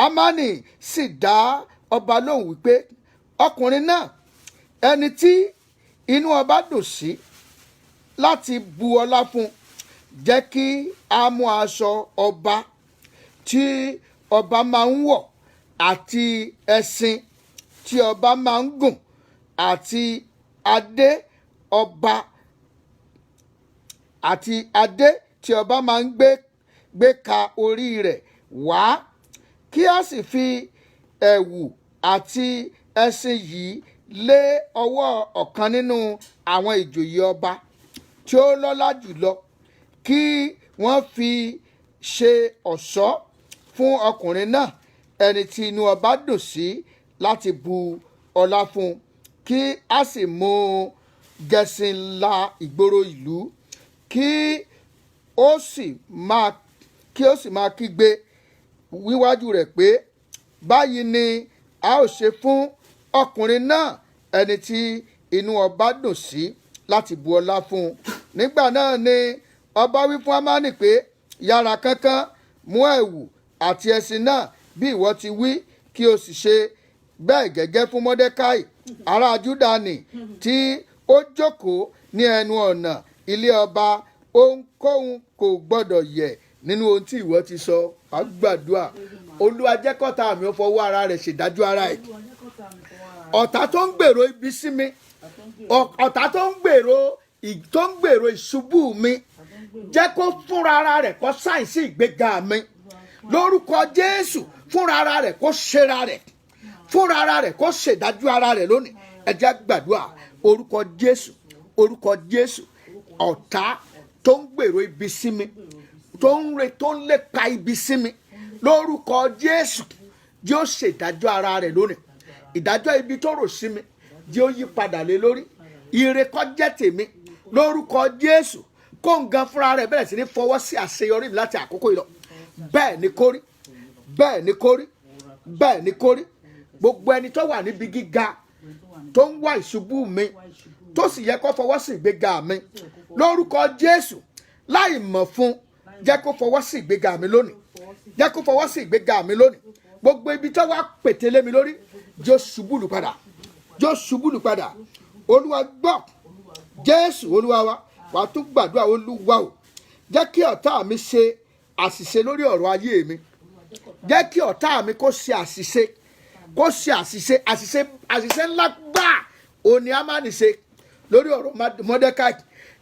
Ámánì sì dá ọba lóhùn wípé ọkùnrin náà, ẹni tí inú ọba dùn sí láti bu ọlá fún, jẹ́ kí a mú aṣọ ọba tí ọba máa ń wọ̀, àti ẹṣin tí ọba máa ń gùn, àti adé tí ọba máa ń gbé ka orí rẹ̀ wá, kí a sì fi ẹ̀wù àti ẹṣin yìí lé ọwọ́ ọ̀kan nínú àwọn ìjòyè ọba tí ó lọ́lá jùlọ, kí wọ́n fi ṣe ọ̀ṣọ́ fún ọkùnrin náà, ẹni tí inú ọba dùn sí láti bu ọlá fún, kí a sì mú gẹṣin la ìgboro ìlú, kí ó sì máa kígbe wíwájú rẹ̀ pé báyìí ni a ó ṣe fún ọkùnrin náà, ẹni tí inú ọba dùn sí láti bu ọlá fún. Nígbà náà ni ọba wí fún Ámánì pé yára kánkán mú ẹ̀wù àti ẹṣin náà bí ìwọ ti wí, kí o sì ṣe bẹ́ẹ̀ gẹ́gẹ́ fún Mọ́dékáì ará Júdánì tí ó jókòó ní ẹnu ọ̀nà ilé ọba. Ohunkóhun kò gbọ́dọ̀ yẹ̀ nínú ohun tí ìwọ ti sọ. A gbàdúrà, Olúwa jẹ́ kọ́tá mi ó fọwọ́ ara rẹ̀ ṣèdájọ́ ara ẹ̀. Ọ̀tá tó ń gbèrò ibi sí mi, ọ̀tá tó ń gbèrò ìṣubú mi, jẹ́ kó fúnra ara rẹ̀ kó sáyẹ̀nsì ìgbéga mi lórúkọ Jésù. Fúnra ara rẹ̀ kó ṣera rẹ̀, fúnra ara rẹ̀ kó ṣèdájọ́ ara rẹ̀ lónìí. Ẹ jẹ́ gbàdúrà, orúkọ Jésù, orúkọ Jésù. Ọ̀tá tó ń gbèrò ibi sí mi, tó ń lépa ibi sí mi, lórúkọ Jésù yóò ṣèdájọ́ ara rẹ̀ lónìí. Ìdájọ́ ibi tó rò sí mi yóò yí padà lé lórí. Ire kó jẹ́ tèmi lórúkọ Jésù. Kó ń gan fúnra rẹ̀ bẹ̀rẹ̀ sí ní fọwọ́ sí àṣeyọrí mi láti àkókò yìí lọ. Bẹ́ẹ̀ ni kó rí, bẹ́ẹ̀ ni kó rí, bẹ́ẹ̀ ni kó rí. Gbogbo ẹni tó wà níbi gíga tó ń wá ìṣubú mi tó sì yẹ kó fọwọ́ sí ìgbéga mi lórúkọ Jésù láì mọ̀ fún, jẹ́ kó fọwọ́ sí ìgbéga mi lónìí, jẹ́ kó fọwọ́ sí ìgbéga mi lónìí. Gbogbo ibi tó wá pètélé mi lórí jẹ́ ṣubú lù padà, jẹ́ ṣubú lù padà. Olúwa gbọ́, Jésù Olúwa wa, wàá tún gbàdúrà. Olúwa o, jẹ́ kí ọ̀tá mi ṣe àṣìṣe lórí ọ̀rọ̀ ayé mi, jẹ́ kí ọ̀tá mi kó ṣe àṣìṣe, kó ṣe àṣìṣe ńlá gbáà òní Ámánì ṣe lórí ọ̀rọ̀ Mọ́dékáì.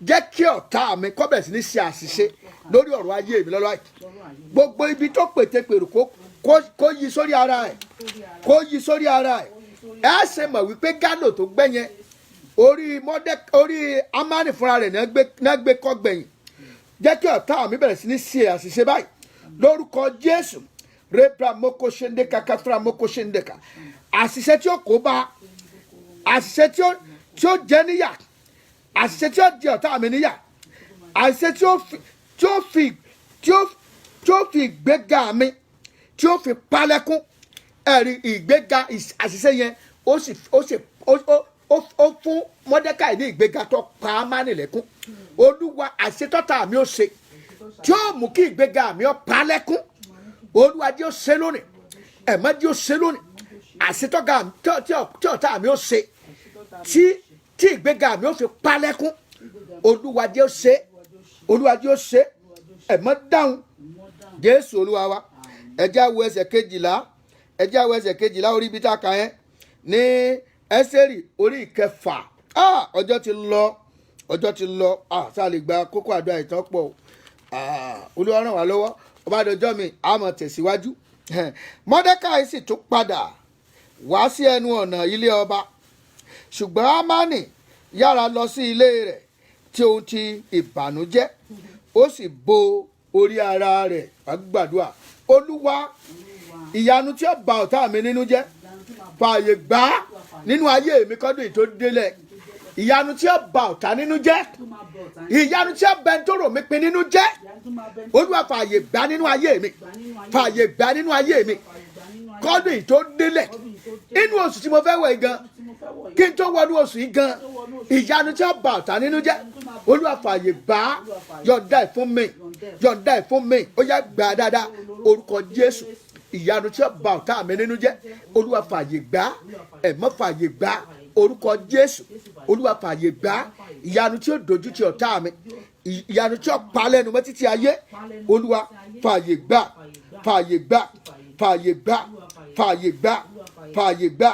Jẹ́ kí ọ̀tá mi kó bẹ̀rẹ̀ sí ní ṣe àṣìṣe lórí ọ̀rọ̀ ayé mi lọ́lọ́ yìí. Gbogbo ibi tó pètèpèrò kó yí sórí ara ẹ̀, kó yí sórí ara ẹ̀. Ẹ ṣe mọ̀ wípé Gádò tó gbẹ̀yẹn orí Ámánì fúnra rẹ̀ náà gbé kọ́ gbẹ̀yìn. Jẹ́ kí ọ̀tá mi bẹ̀rẹ̀ sí ní ṣe àṣìṣe báyìí lórúkọ Jésù. Rebra moko shendeka kafra moko shendeka. Àṣìṣe tí ó kó bá, àṣìṣe tí ó jẹ níyà, àṣìṣe tí ó jẹ ọ̀tá mi níyà, àṣìṣe tí ó fi ìgbéga mi tí ó fi palẹ̀kùn. Ẹ̀rí ìgbéga àṣìṣe yẹn ó fún Mọ́dékáì ní ìgbéga tó pa Ámánì lẹ́kún. Olúwa àṣìṣe tọ́tá mi ó ṣe tí ó mú kí ìgbéga mi ó palẹ̀kùn. Olúwa jẹ́ ó ṣe lónìí, ẹ̀mọ́ jẹ́ ó ṣe lónìí. Àṣetọ́gà tí ọ̀tá mi ó ṣe tí ìgbéga mi ó fi palẹ̀kùn. Olúwa jẹ́ ó ṣe, Olúwa jẹ́ ó ṣe, ẹ̀mọ́ dáhùn. Jésù Olúwa wa. Ẹ jẹ́ á wo ẹsẹ̀ 12, ẹ jẹ́ á wo ẹsẹ̀ 12 orí ibi tá a kà yẹn ní Ẹ́sítérì orí 6. Ọjọ́ ti lọ. Sáà lè gba kókó àdúrà ìtàn pọ̀. Olúwa ràn wá lọ́wọ́. Ọba dọjọ́ mi a máa tẹ̀síwájú. Mọ́dékáì sì tún padà wá sí ẹnu ọ̀nà ilé ọba, ṣùgbọ́n Ámánì yára lọ sí ilé rẹ̀ tí ohun ti ìbànújẹ́, ó sì bo orí ara rẹ̀. Gbàdúrà. Olúwa, ìyanu tí ó bà ọ̀tá mi nínú jẹ́, fààyè gbà nínú ayé mi kọ́dún yìí tó délẹ̀. Ìyanu tí ó bà ọ̀tá nínú jẹ́, ìyanu tí ó bẹ tó rò mí pin nínú jẹ́, Olúwa fààyè gbà nínú ayé mi, fààyè gbà nínú ayé mi kọ́dún yìí tó délẹ̀. Inú oṣù tí mo fẹ́ wọ̀ gan, kí n tó wọnú oṣù yìí gan, ìyanu tí ó bà ọ̀tá nínú jẹ́, Olúwa fààyè gbà, yọ̀ǹda ẹ̀ fún mi, yọ̀ǹda ẹ̀ fún mi. Ó yá gbà dáadáa orúkọ Jésù. Ìyanu tí ó bà ọ̀tá mi nínú jẹ́, Olúwa fààyè gbà, ẹ̀mọ́ fààyè gbà orúkọ Jésù. Olúwa fààyè gbà ìyanu tí ó dojú ti ọ̀tá mi, ìyanu tí ó pa lẹ́nu mọ́ títí ayé. Olúwa fààyè gbà, fààyè gbà, fààyè gbà, fààyè gbà, fààyè gbà,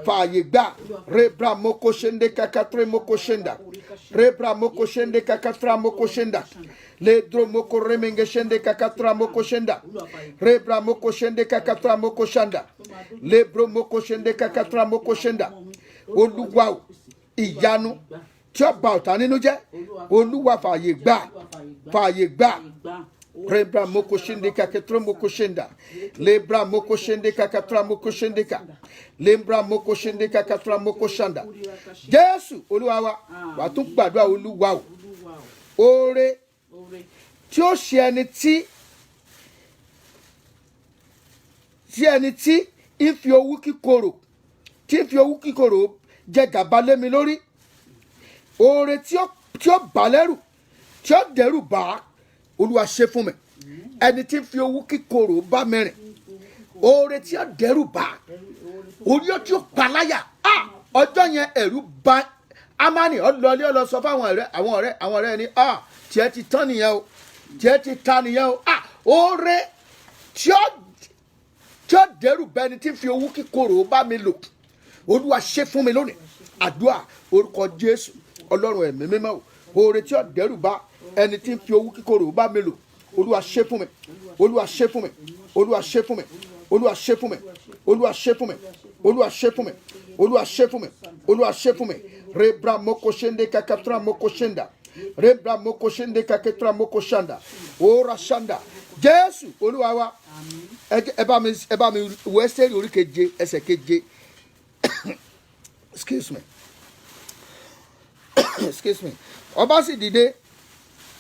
fààyè gbà. Rebra moko shende kakatre moko shenda, rebra moko shende kakatra moko shenda, ledro moko remenge shende kakatra moko shenda, rebra moko shende kakatra moko shanda, lebro moko shende kakatra moko shenda. Olúwa ìyanu tí ó bà ọ̀tá nínú jẹ́, Olúwa fààyè gbà, fààyè gbà. Rebra moko shende kakatra moko shenda, lebra moko shende kakatra moko shendeka, lembra moko shende kakatra moko shanda. Jésù Olúwa wa, wà tún gbàdúrà. Olúwa o, oore tí ó ṣe ẹni tí ń fi owú kíkorò jẹ gàba lé mi lórí, oore tí ó bà lẹ́rù, tí ó dẹ́rù bà, Olúwa ṣe fún mi. Ẹni tí ń fi owú kíkorò bá mi rìn, oore tí ó dẹ́rù bà, orí tí ó pa láyà. Ọjọ́ yẹn ẹ̀rù bà Ámánì. Ọlọ́lé ọlọ́ sọ fún àwọn ọ̀rẹ́ ni tiẹ̀ ti tán nìyẹn o, tiẹ̀ ti ta nìyẹn o. Oore tí ó dẹ́rù bà ẹni tí ń fi owú kíkorò bá mi lò, Olúwa ṣe fún mi lónìí. Àdúrà orúkọ Jésù. Ọlọ́run ẹ̀mí mímọ́ o, oore tí ó dẹ́rù bà ẹni tí ń fi owú kíkorò bá mi lò, Olúwa ṣe fún mi, Olúwa ṣe fún mi, Olúwa ṣe fún mi, Olúwa ṣe fún mi, Olúwa ṣe fún mi, Olúwa ṣe fún mi, Olúwa ṣe fún mi, Olúwa ṣe fún mi. Rebra moko shende kakatra moko shenda, rebra moko shende kakatra moko shanda, ora shanda. Jésù Olúwa wa. Ẹ bá mi wo Ẹ́sítérì orí 7 ẹsẹ̀ 7. Excuse me. Ọba sì dìde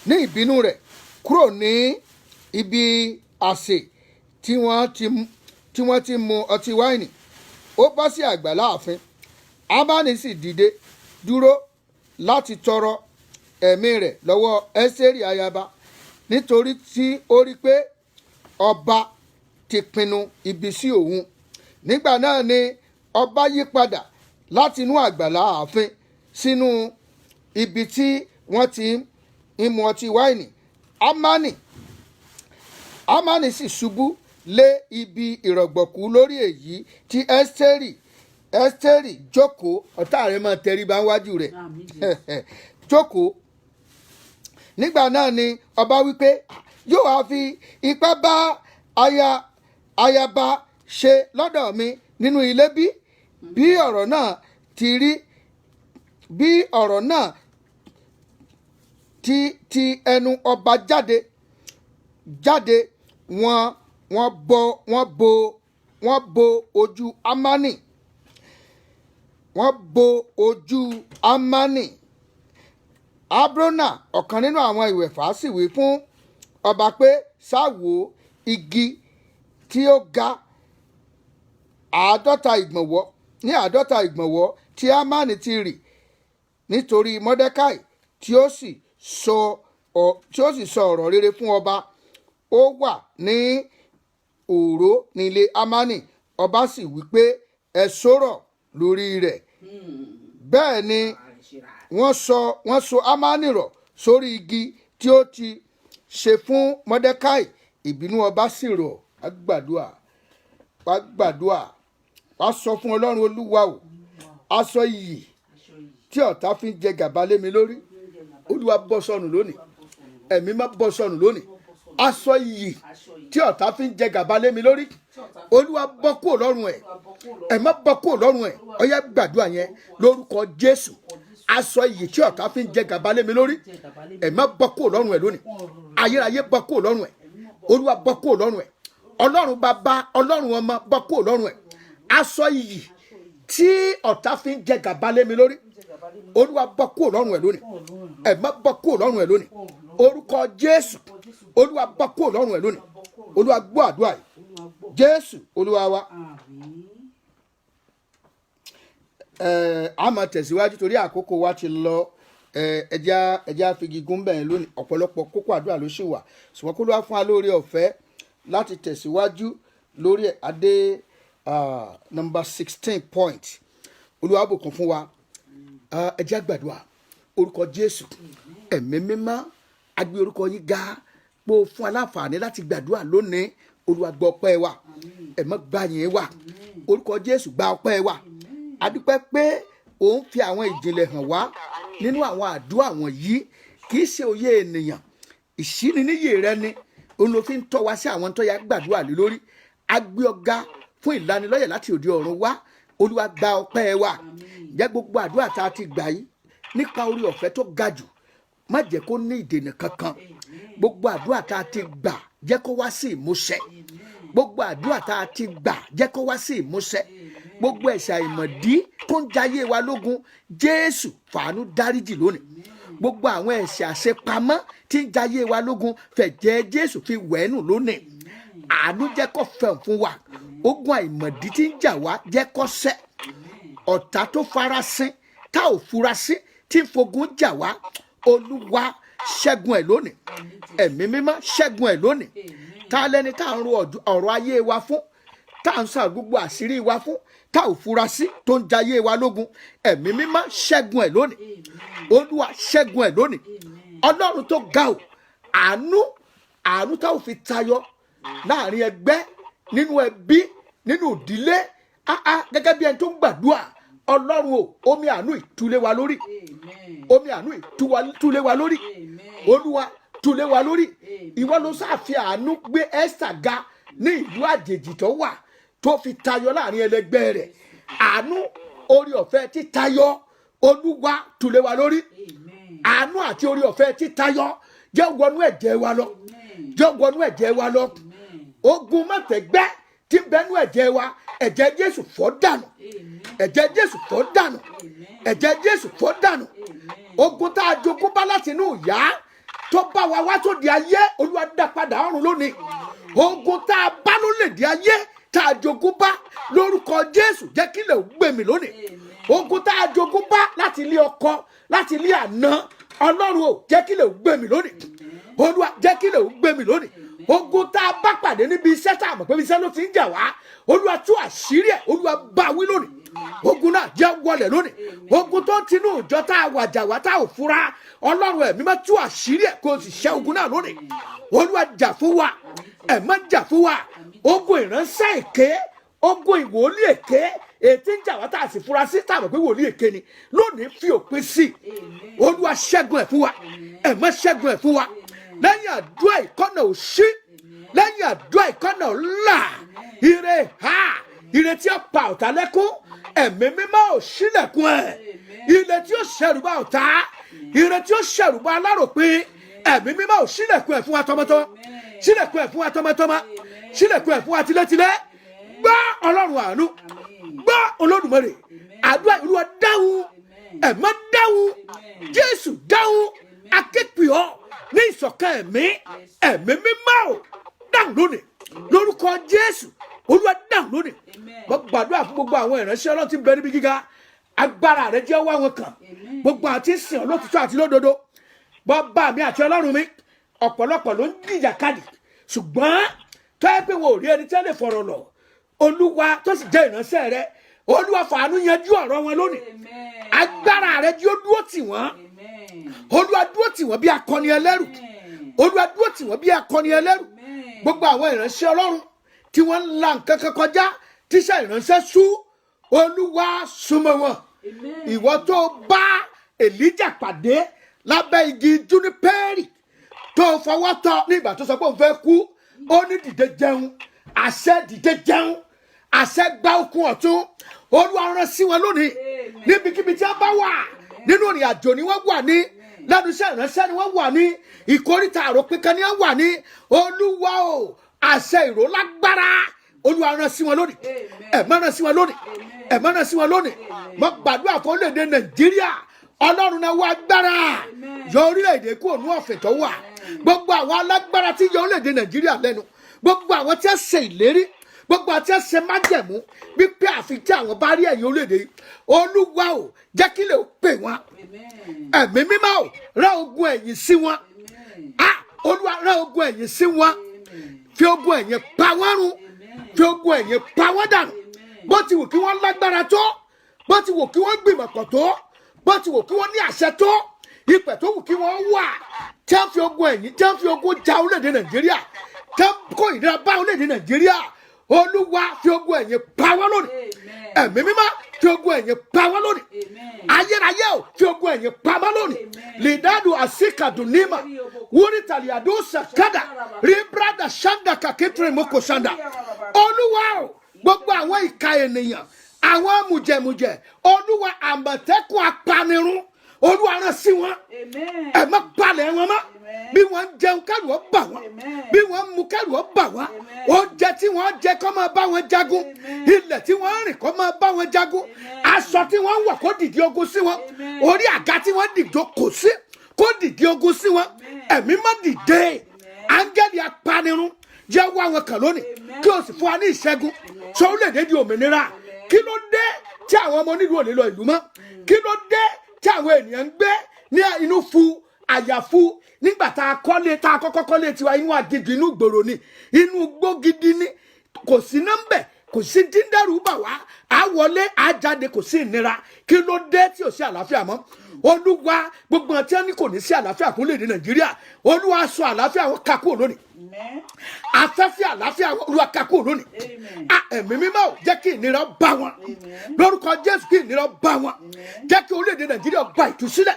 ní ìbínú rẹ̀ kúrò ní ibi àsè tí wọ́n tí wọ́n ti mu ọtí wáìnì, ó bọ́ sí àgbàlá ààfin. Hámánì sì dìde dúró láti tọrọ ẹ̀mí rẹ̀ lọ́wọ́ Ẹ́sítérì ayaba, nítorí tí ó rí pé ọba ti pinnu ibi sí òun. Nígbà náà ni ọba yí padà láti inú àgbàlá ààfin sínú ibi tí wọ́n ti ń mu ọtí wáìnì. Hámánì sì ṣubú lé ibi ìrọ̀gbọ̀kú lórí èyí tí Ẹ́sítérì jókòó. Ọ̀tá rẹ̀ máa tẹríba níwájú rẹ̀. Jókòó. Nígbà náà ni ọba wípé yóò wá fi ipá bá ayaba ṣe lọ́dọ̀ mi nínú ilé bí? Bí ọ̀rọ̀ náà ti ẹnu ọba jáde wọ́n bo ojú Hámánì. Wọ́n bo ojú Hámánì. Abrona, ọ̀kan nínú àwọn ìwẹ̀fà, sì wí fún ọba pé sáwò igi tí ó ga 50 ìgbọ̀nwọ́ tí Hámánì ti rì nítorí Mọ́dékáì, tí ó sì sọ ọ̀rọ̀ rere fún ọba. Ó wà ní òró ní ilé Hámánì. Ọba sì wí pé ẹ sọ̀rọ̀ lórí rẹ̀. Bẹ́ẹ̀ ni wọ́n so Hámánì rọ̀ sórí igi tí ó ti ṣe fún Mọ́dékáì. Ìbínú ọba sì rọ̀. Wá gbàdúà. Wá sọ fún Ọlọ́run, Olúwa o, aṣọ iyì tí ọ̀tá fi ń jẹ gàba lé mi lórí, Olúwa bọ́ sọnù lónìí. Ẹ̀mí má bọ́ sọnù lónìí. Aṣọ iyì tí ọ̀tá fi ń jẹ gàba lé mi lórí, Olúwa bọ́ kúrò lọ́rùn ẹ̀. Ẹ má bọ́ kúrò lọ́rùn ẹ̀. Ó yá gbàdúrà yẹn lórúkọ Jésù. Aṣọ iyì tí ọ̀tá fi ń jẹ gàba lé mi lórí, ẹ má bọ́ kúrò lọ́rùn ẹ̀ lónìí. Ayérayé bọ́ kúrò lọ́rùn ẹ̀. Olúwa bọ́ kúrò lọ́rùn ẹ̀. Ọlọ́run bàbá, Ọlọ́run ọmọ, bọ́ kúrò lọ́rùn ẹ̀. Aṣọ iyì tí ọ̀tá fi ń jẹ gàba lé mi lórí, Olúwa bọ́ kúrò lọ́rùn ẹ̀ lónìí. Ẹ má bọ́ kúrò lọ́rùn ẹ̀ lónìí. Orúkọ Jésù, Olúwa bọ́ kúrò lọ́rùn ẹ̀ lónìí. Olúwa gbọ́ àdúrà yìí. Jésù Olúwa wa. A máa tẹ̀síwájú torí àkókò wa ti lọ. Ẹja figigún bẹ̀yẹn lónìí. Ọ̀pọ̀lọpọ̀ kókó àdúrà ló ṣì wà, ṣùgbọ́n kó ló wá fún wa lórí ọ̀fẹ́ láti tẹ̀síwájú lórí adé number 16 point. Olúwa bùkún fún wa. Ẹja gbàdúrà. Orúkọ Jésù, ẹ̀mí mímọ́, a gbé orúkọ yín ga pé o fún aláǹfààní láti gbàdúrà lónìí. Olúwa gbọ́ ọpẹ́ wa. Ẹ má gbà yín wa. Orúkọ Jésù gba ọpẹ́ wa. A dúpẹ́ pé òun fi àwọn ìjìnlẹ̀ hàn wá nínú àwọn àdúrà wọ̀nyí. Kì í ṣe òye ènìyàn, ìṣíníníyè rẹ ni òun ló fi ń tọ́ wa sí àwọn tó yá gbàdúrà lé lórí. A gbé ọ̀gá fún ìlanilọ́yẹ̀ láti òde ọ̀run wá. Olúwa gba ọpẹ́ wa. Jẹ́ gbogbo àdúrà tá a ti gbà yìí nípa orí ọ̀fẹ́ tó ga jù, má jẹ́ kó ní ìdènà kankan. Gbogbo àdúrà tá a ti gbà jẹ́ kó wá sí ìmúṣẹ. Gbogbo àdúrà tá a ti gbà jẹ́ kó wá sí ìmúṣẹ. Gbogbo ẹ̀ṣẹ̀ àìmọ̀dí tó ń jayé wa lógun, Jésù fàánú dáríjì lónìí. Gbogbo àwọn ẹ̀ṣẹ̀ àṣepamọ́ tí ń jayé wa lógun, fẹ̀jẹ̀ Jésù fi wẹ̀ẹ́nù lónìí. Àánú jẹ́ kó fẹ̀ fún wa. Ogun àìmọ̀dí tí ń jà wá jẹ́ kó ṣẹ́. Ọ̀tá tó farasin tá ò fura sí tí ń fogun jà wá, Olúwa ṣẹ́gun ẹ̀ lónìí. Ẹ̀mí mímọ́ ṣẹ́gun ẹ̀ lónìí. Ta lẹni tá à ń ro ọ̀rọ̀ ayé wa fún, tá à ń sọ gbogbo àṣírí wa fún, tá ò fura sí tó ń jayé wa lógun. Ẹ̀mí mímọ́ ṣẹ́gun ẹ̀ lónìí. Olúwa ṣẹ́gun ẹ̀ lónìí. Ọlọ́run tó ga o, àánú tá ò fi tayọ láàrin ẹgbẹ́, nínú ẹbí, nínú ìdílé, gẹ́gẹ́ bí ẹni tó ń gbàdúrà. Ọlọ́run o, omi àánú ìtúlé wa lórí. Omi àánú ìtúlé wa lórí. Olúwa túlé wa lórí. Ìwọ ló sáfi àánú gbé Ẹ́sítà ga ní ìlú àjèjì tó wà, tó fi tayọ láàrin ẹlẹgbẹ́ rẹ̀. Àánú orí ọ̀fẹ́ títayọ, Olúwa túlé wa lórí. Àánú àti orí ọ̀fẹ́ títayọ jẹ́ wọnú ẹ̀jẹ̀ wa lọ. Jẹ́ wọnú ẹ̀jẹ̀ wa lọ. Ogun mọ̀tẹ́gbẹ́ tí ń bẹnu ẹ̀jẹ̀ wa, ẹ̀jẹ̀ Jésù fọ́ dànù. Ẹ̀jẹ̀ Jésù fọ́ dànù. Ẹ̀jẹ̀ Jésù fọ́ dànù. Ogun tá a jogún bá láti inú ìyá tó bá wa wá tó di ayé, Olúwa dá padà ọ̀run lónìí. Ogun tá a bá ló lè di ayé tá a jogún bá lórúkọ Jésù jẹ́ kí lè gbé mi lónìí. Ogun tá a jogún bá láti ilé ọkọ láti ilé àná Ọlọ́run ò jẹ́ kí lè gbé mi lónìí. Olúwa jẹ́ kí lè gbé mi lónìí. Ogun tá a bá pàdé níbi iṣẹ́ tá a mọ̀ pé ibi iṣẹ́ ló ti ń jà wá Olúwa tú àṣírí ẹ̀ Olúwa bá wí lónìí. Ogun náà jẹ́ wọlé lónìí. Ogun tó tinú ìjọ tá a wàjà wá tá a ò fura Ọlọ́run ẹ̀mí máa tú àṣírí ẹ̀ kó o sì ṣẹ́ ogun náà lónìí. Olúwa jà fún wa ẹ̀ má jà fún wa. Ogun ìránṣẹ́ èké ogun ìwòlíì èké ètí ń jà wá tá a sì fura sí tá a mọ̀ pé wòlíì èké ni lónìí fi òpin sí. Olúwa ṣẹ́gun ẹ̀ fún wa ẹ̀ má ṣẹ́gun ẹ̀ fún wa. Lẹ́yìn àdúrà ìkọ́nà òṣì lẹ́yìn àdúrà ìkọ́nà ńlá ire ire tí ó pa ọ̀tá lẹ́kún ẹ̀mí mímọ́ ò ṣílẹ̀kùn ẹ̀. Ire tí ó ṣẹ̀rùbá ọ̀tá ire tí ó ṣẹ̀rùbá aláròpin ẹ̀mí mímọ́ ò ṣílẹ̀kùn ẹ̀ fún wa tọmọtọmọ ṣílẹ̀kùn ẹ̀ fún wa tọmọtọmọ ṣílẹ̀kùn ẹ̀ fún wa tilétilé. Gbọ́ Ọlọ́run àánú gbọ́ Olódùmarè àdúrà Olúwa dáhùn ẹ̀mọ́ dáhùn Jésù dáhùn akéèpìọ́ ní ìṣọ̀kan ẹ̀mí mímọ́ ò dáhùn lónìí lórúkọ Jésù Olúwa dáhùn lónìí. Mo gbàdúrà fún gbogbo àwọn ìránṣẹ́ Ọlọ́run tí ń bẹ níbi gíga agbára rẹ jẹ́ wá wọn kàn gbogbo àti sìn ọ́ lótìtọ́ àti lódodo. Bàbá mi àti Ọlọ́run mi ọ̀pọ̀lọpọ̀ ló ń jìjàkadì ṣùgbọ́n tó yẹ pé wọn ò rí ẹni tí wọ́n lè fọ̀rọ̀ lọ Olúwa tó sì jẹ́ ìránṣẹ́ rẹ Olúwa fàánú yanjú ọ̀rọ̀ wọn lónìí. Agbára rẹ jí ó dúró tì wọ́n Olúwa dúró tì wọ́n bí akọni ẹlẹ́rù Olúwa dúró tì wọ́n bí akọni ẹlẹ́rù. Gbogbo àwọn ìránṣẹ́ Ọlọ́run tí wọ́n ń la nǹkan kan kọjá tíṣẹ́ ìránṣẹ́ sú Olúwa súnmọ́ wọn. Ìwọ tó bá Èlíjà pàdé lábẹ́ igi júnípẹ́rì tó fọwọ́ tọ́ nígbà tó sọ pé òun fẹ́ kú ó ní dìde jẹun àṣẹ dìde jẹun àṣẹ gba okun ọ̀tún Olúwa rán sí wọn lónìí níbikíbi tí wọ́n bá wà nínú ìrìn àjò ni wọ́n wà ní lẹ́nu iṣẹ́ ìránṣẹ́ ni wọ́n wà ní ìkórìtà àròpin kan ni wọ́n wà ní Olúwa o àṣẹ ìró lágbára Olúwa rán sí wọn lónìí ẹ̀ má rán sí wọn lónìí ẹ̀ má rán sí wọn lónìí. Mo gbàdúrà fún orílẹ̀-èdè Nàìjíríà Ọlọ́run náà wá agbára yọ orílẹ̀-èdè kúrò ní ọ̀fìn tó wà. Gbogbo àwọn alágbára tí yọ orílẹ̀-èdè Nàìjíríà lẹ́nu gbogbo àwọn tí a ṣe ìlérí gbogbo àti ẹsẹ májẹ̀mú wípé àfi tí àwọn bá rí ẹ̀yìn orílẹ̀-èdè yìí Olúwa o jẹ́ kí lè pè wọ́n ẹ̀mí mímọ́ o rán ogun ẹ̀yìn sí wọn Olúwa rán ogun ẹ̀yìn sí wọn fi ogun ẹ̀yìn pa wọ́n run fi ogun ẹ̀yìn pa wọ́n dànù bó ti wù kí wọ́n lágbára tó bó ti wù kí wọ́n gbìmọ̀pọ̀ tó bó ti wù kí wọ́n ní àṣẹ tó ipẹ̀ tó wù kí wọ́n wà tí wọ́n fi ogun ẹ̀yìn tí wọ́n fi ogun ja orílẹ̀-èdè Nàìjíríà tí wọ́n kó ìnira bá orílẹ̀-èdè Nàìjíríà Olúwa fi ogun ẹ̀yìn pa wọ́n lónìí ẹ̀mí mímọ́ fi ogun ẹ̀yìn pa wọ́n lónìí ayérayé o fi ogun ẹ̀yìn pa wọ́n lónìí lidadu asikadunima wuritaliadu sakada ribrada shanda kakitiri moko shanda Olúwa o gbogbo àwọn ìka ènìyàn àwọn mùjẹ̀mùjẹ̀ Olúwa àmọ̀tẹ́kùn apanirun Olúwa rán sí wọn ẹ má palẹ̀ wọn mọ́ bí wọ́n ń jẹun kẹ́rù ó bà wọ́n bí wọ́n ń mu kẹ́rù ó bà wọ́n oúnjẹ tí wọ́n jẹ kó máa bá wọn jagun ilẹ̀ tí wọ́n rìn kó máa bá wọn jagun aṣọ tí wọ́n wọ̀ kó dìde ogun sí wọn orí àga tí wọ́n dìde kò sí kó dìde ogun sí wọn ẹ̀mí má dìde áńgẹ́lì apanirun jẹ́ wá wọn kàn lónìí kí o sì fún wa ní ìṣẹ́gun sọ orílẹ̀-èdè di òmìnira kí ló dé tí àwọn ọmọ onílù ò lè lọ ìlú mọ́ kí ló dé tí àwọn ènìyàn ń gbé ní inú fu àyàfu nígbà tá a kọ́kọ́ kọ́lé tiwa inú àgègè inú gbòòrò ni inú igbó gidi ni kò sí nọ́mbẹ̀ kò sí díndẹ́rù bà wá á wọlé á jáde kò sí ìnira kí ló dé tí ò sí àlàáfíà mọ́ Olúwa gbogbo àti ẹni kò ní sí àlàáfíà fún orílẹ̀-èdè Nàìjíríà Olúwa sọ àlàáfíà wọn kakú lónìí afẹ́fẹ́ àlàáfíà wọn Olúwa kakú lónìí ẹ̀mí mímọ́ jẹ́ kí ìnira bá wọn lórúkọ Jésù kí ìnira bá wọn jẹ́ kí orílẹ̀-èdè Nàìjíríà gba ìtúsílẹ̀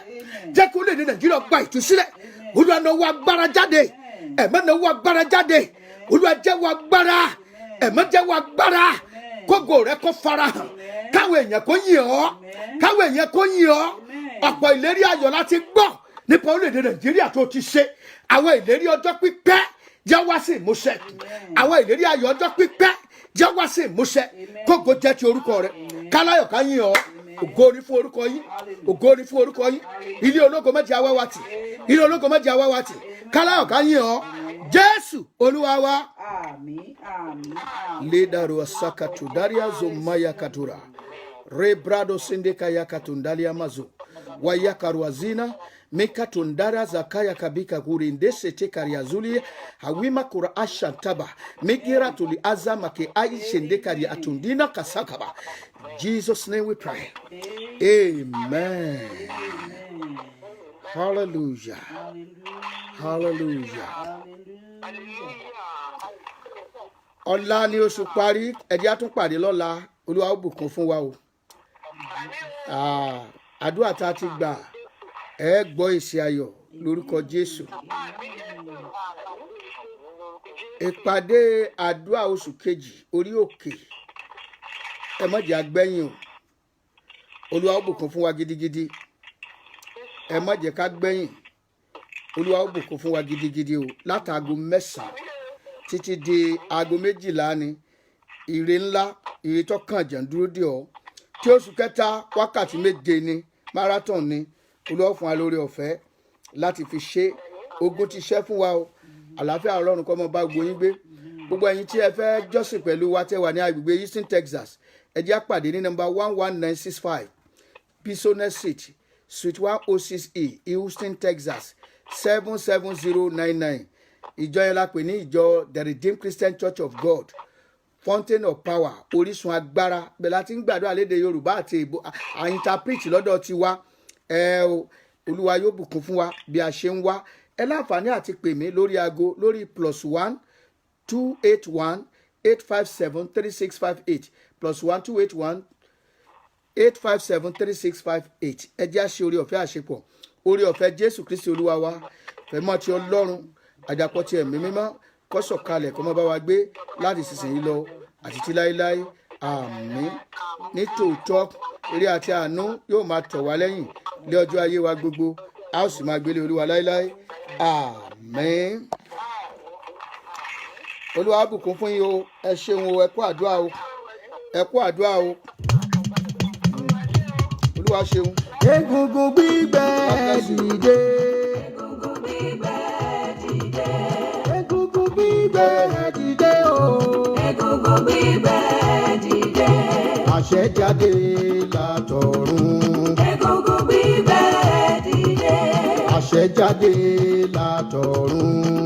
jẹ́ kí orílẹ̀-èdè Nàìjíríà gba ìtúsílẹ̀ Olúwa náà wá agbára jáde ẹ̀mọ́ náà wá agbára jáde Olúwa jẹ́ wá agbára ẹ̀mọ́ jẹ́ wá agbára kógo rẹ kó farahàn káwọn èèyàn kó yìn ọ́ káwọn èèyàn kó yìn ọ́ ọ̀pọ̀ ìlérí ayọ̀ láti gbọ́ nípa orílẹ̀-èdè Nàìjíríà tó ti ṣe àwọn ìlérí ọjọ́ pípẹ́ jẹ́ wá sí ìmúṣẹ àwọn ìlérí ayọ̀ ọjọ́ pípẹ́ jẹ́ wá sí ìmúṣẹ kógo jẹ́ ti orúkọ rẹ káláyọ̀ ká yìn ọ́ ògo ni fún orúkọ yín, ògo ni fún orúkọ yín. Ilé ológo méjì awáwátì, ilé ológo méjì awáwátì. Káláyọ̀ ká yìn ọ́, Jésù Olúwa wa. Àmín, àmín, àmín. Ledaro sakatu daria zomaya katura. Rebrado sindeka yakatundalia mazo. Wayakaruazina Mekatundara zakaya kabika gurindese tekariazuli hawima kura ashantaba megira tuli azama ke ai shendekari atundina kasakaba. Jesus name we pray. Amen. Hallelujah. Hallelujah. Ọ̀la ni oṣù parí, ẹ̀dí á tún pàdé lọ́la. Olúwa ó bùkún fún wa o. Àdúrà tá a ti gbà, ẹ gbọ́ èsì ayọ̀ lórúkọ Jésù. Ìpàdé àdúrà oṣù kejì orí òkè, ẹ má jẹ́ agbẹ́yìn o. Olúwa ó bùkún fún wa gidigidi. Ẹ má jẹ́ ká gbẹ́yìn. Olúwa ó bùkún fún wa gidigidi o. Látago 9 títí di aago 12 ni ire ńlá, ire tó kàn jẹ́ ń dúró dè ọ́. Tí oṣù kẹta wákàtí 7 ni marathon ni. Olúwa fún wa lórí ọ̀fẹ́ láti fi ṣe. Ogun ti ṣẹ́ fún wa o. Àlàáfíà Ọlọ́run kó máa bá gbogbo yín gbé. Gbogbo ẹ̀yin tí ẹ fẹ́ jọ́sìn pẹ̀lú wa tẹ́ wà ní agbègbè Houston, Texas, ẹ jẹ́ á pàdé ní number 11965 Bisonet Street, Suite 106E, Houston, Texas 77099. Ìjọ yẹn la pè ní ìjọ The Redeemed Christian Church of God, Fountain of Power, orísun agbára. Bẹ́ẹ̀ la ti ń gbàdúrà lédè Yorùbá àti ìbò interpret lọ́dọ̀ tiwa. Olúwa yóò bùkún fún wa bí a ṣe ń wá. Ẹ láǹfààní àti pè mí lórí aago lórí +1 281 857 3658 +1 281 857 3658. Ẹ jẹ́ á ṣe orí ọ̀fẹ́ àṣepọ̀. Orí ọ̀fẹ́ Jésù Kristi Olúwa wa, fẹ̀mọ́ ti Ọlọ́run, àjàpọ̀ ti ẹ̀mí mímọ́ kó sọ̀kalẹ̀ kó máa bá wa gbé láti ìsinsìnyí lọ àti tí láéláé. Àmín. Ní tòótọ́, ire àti àánú yóò máa tọ̀ wá lẹ́yìn lé ọjọ́ ayé wa gbogbo. A ó sì máa gbélé Olúwa láéláé. Àmín. Olúwa á bùkún fún yín o. Ẹ ṣeun o, ẹ kú àdúrà o. Ẹ kú àdúrà o. Olúwa ṣeun. Egungun gbígbẹ dìde. Egungun gbígbẹ dìde. Egungun gbígbẹ dìde o. Egungun gbígbẹ dìde. Àṣẹ jáde látọ̀run. Egungun gbígbẹ dìde. Àṣẹ jáde látọ̀run.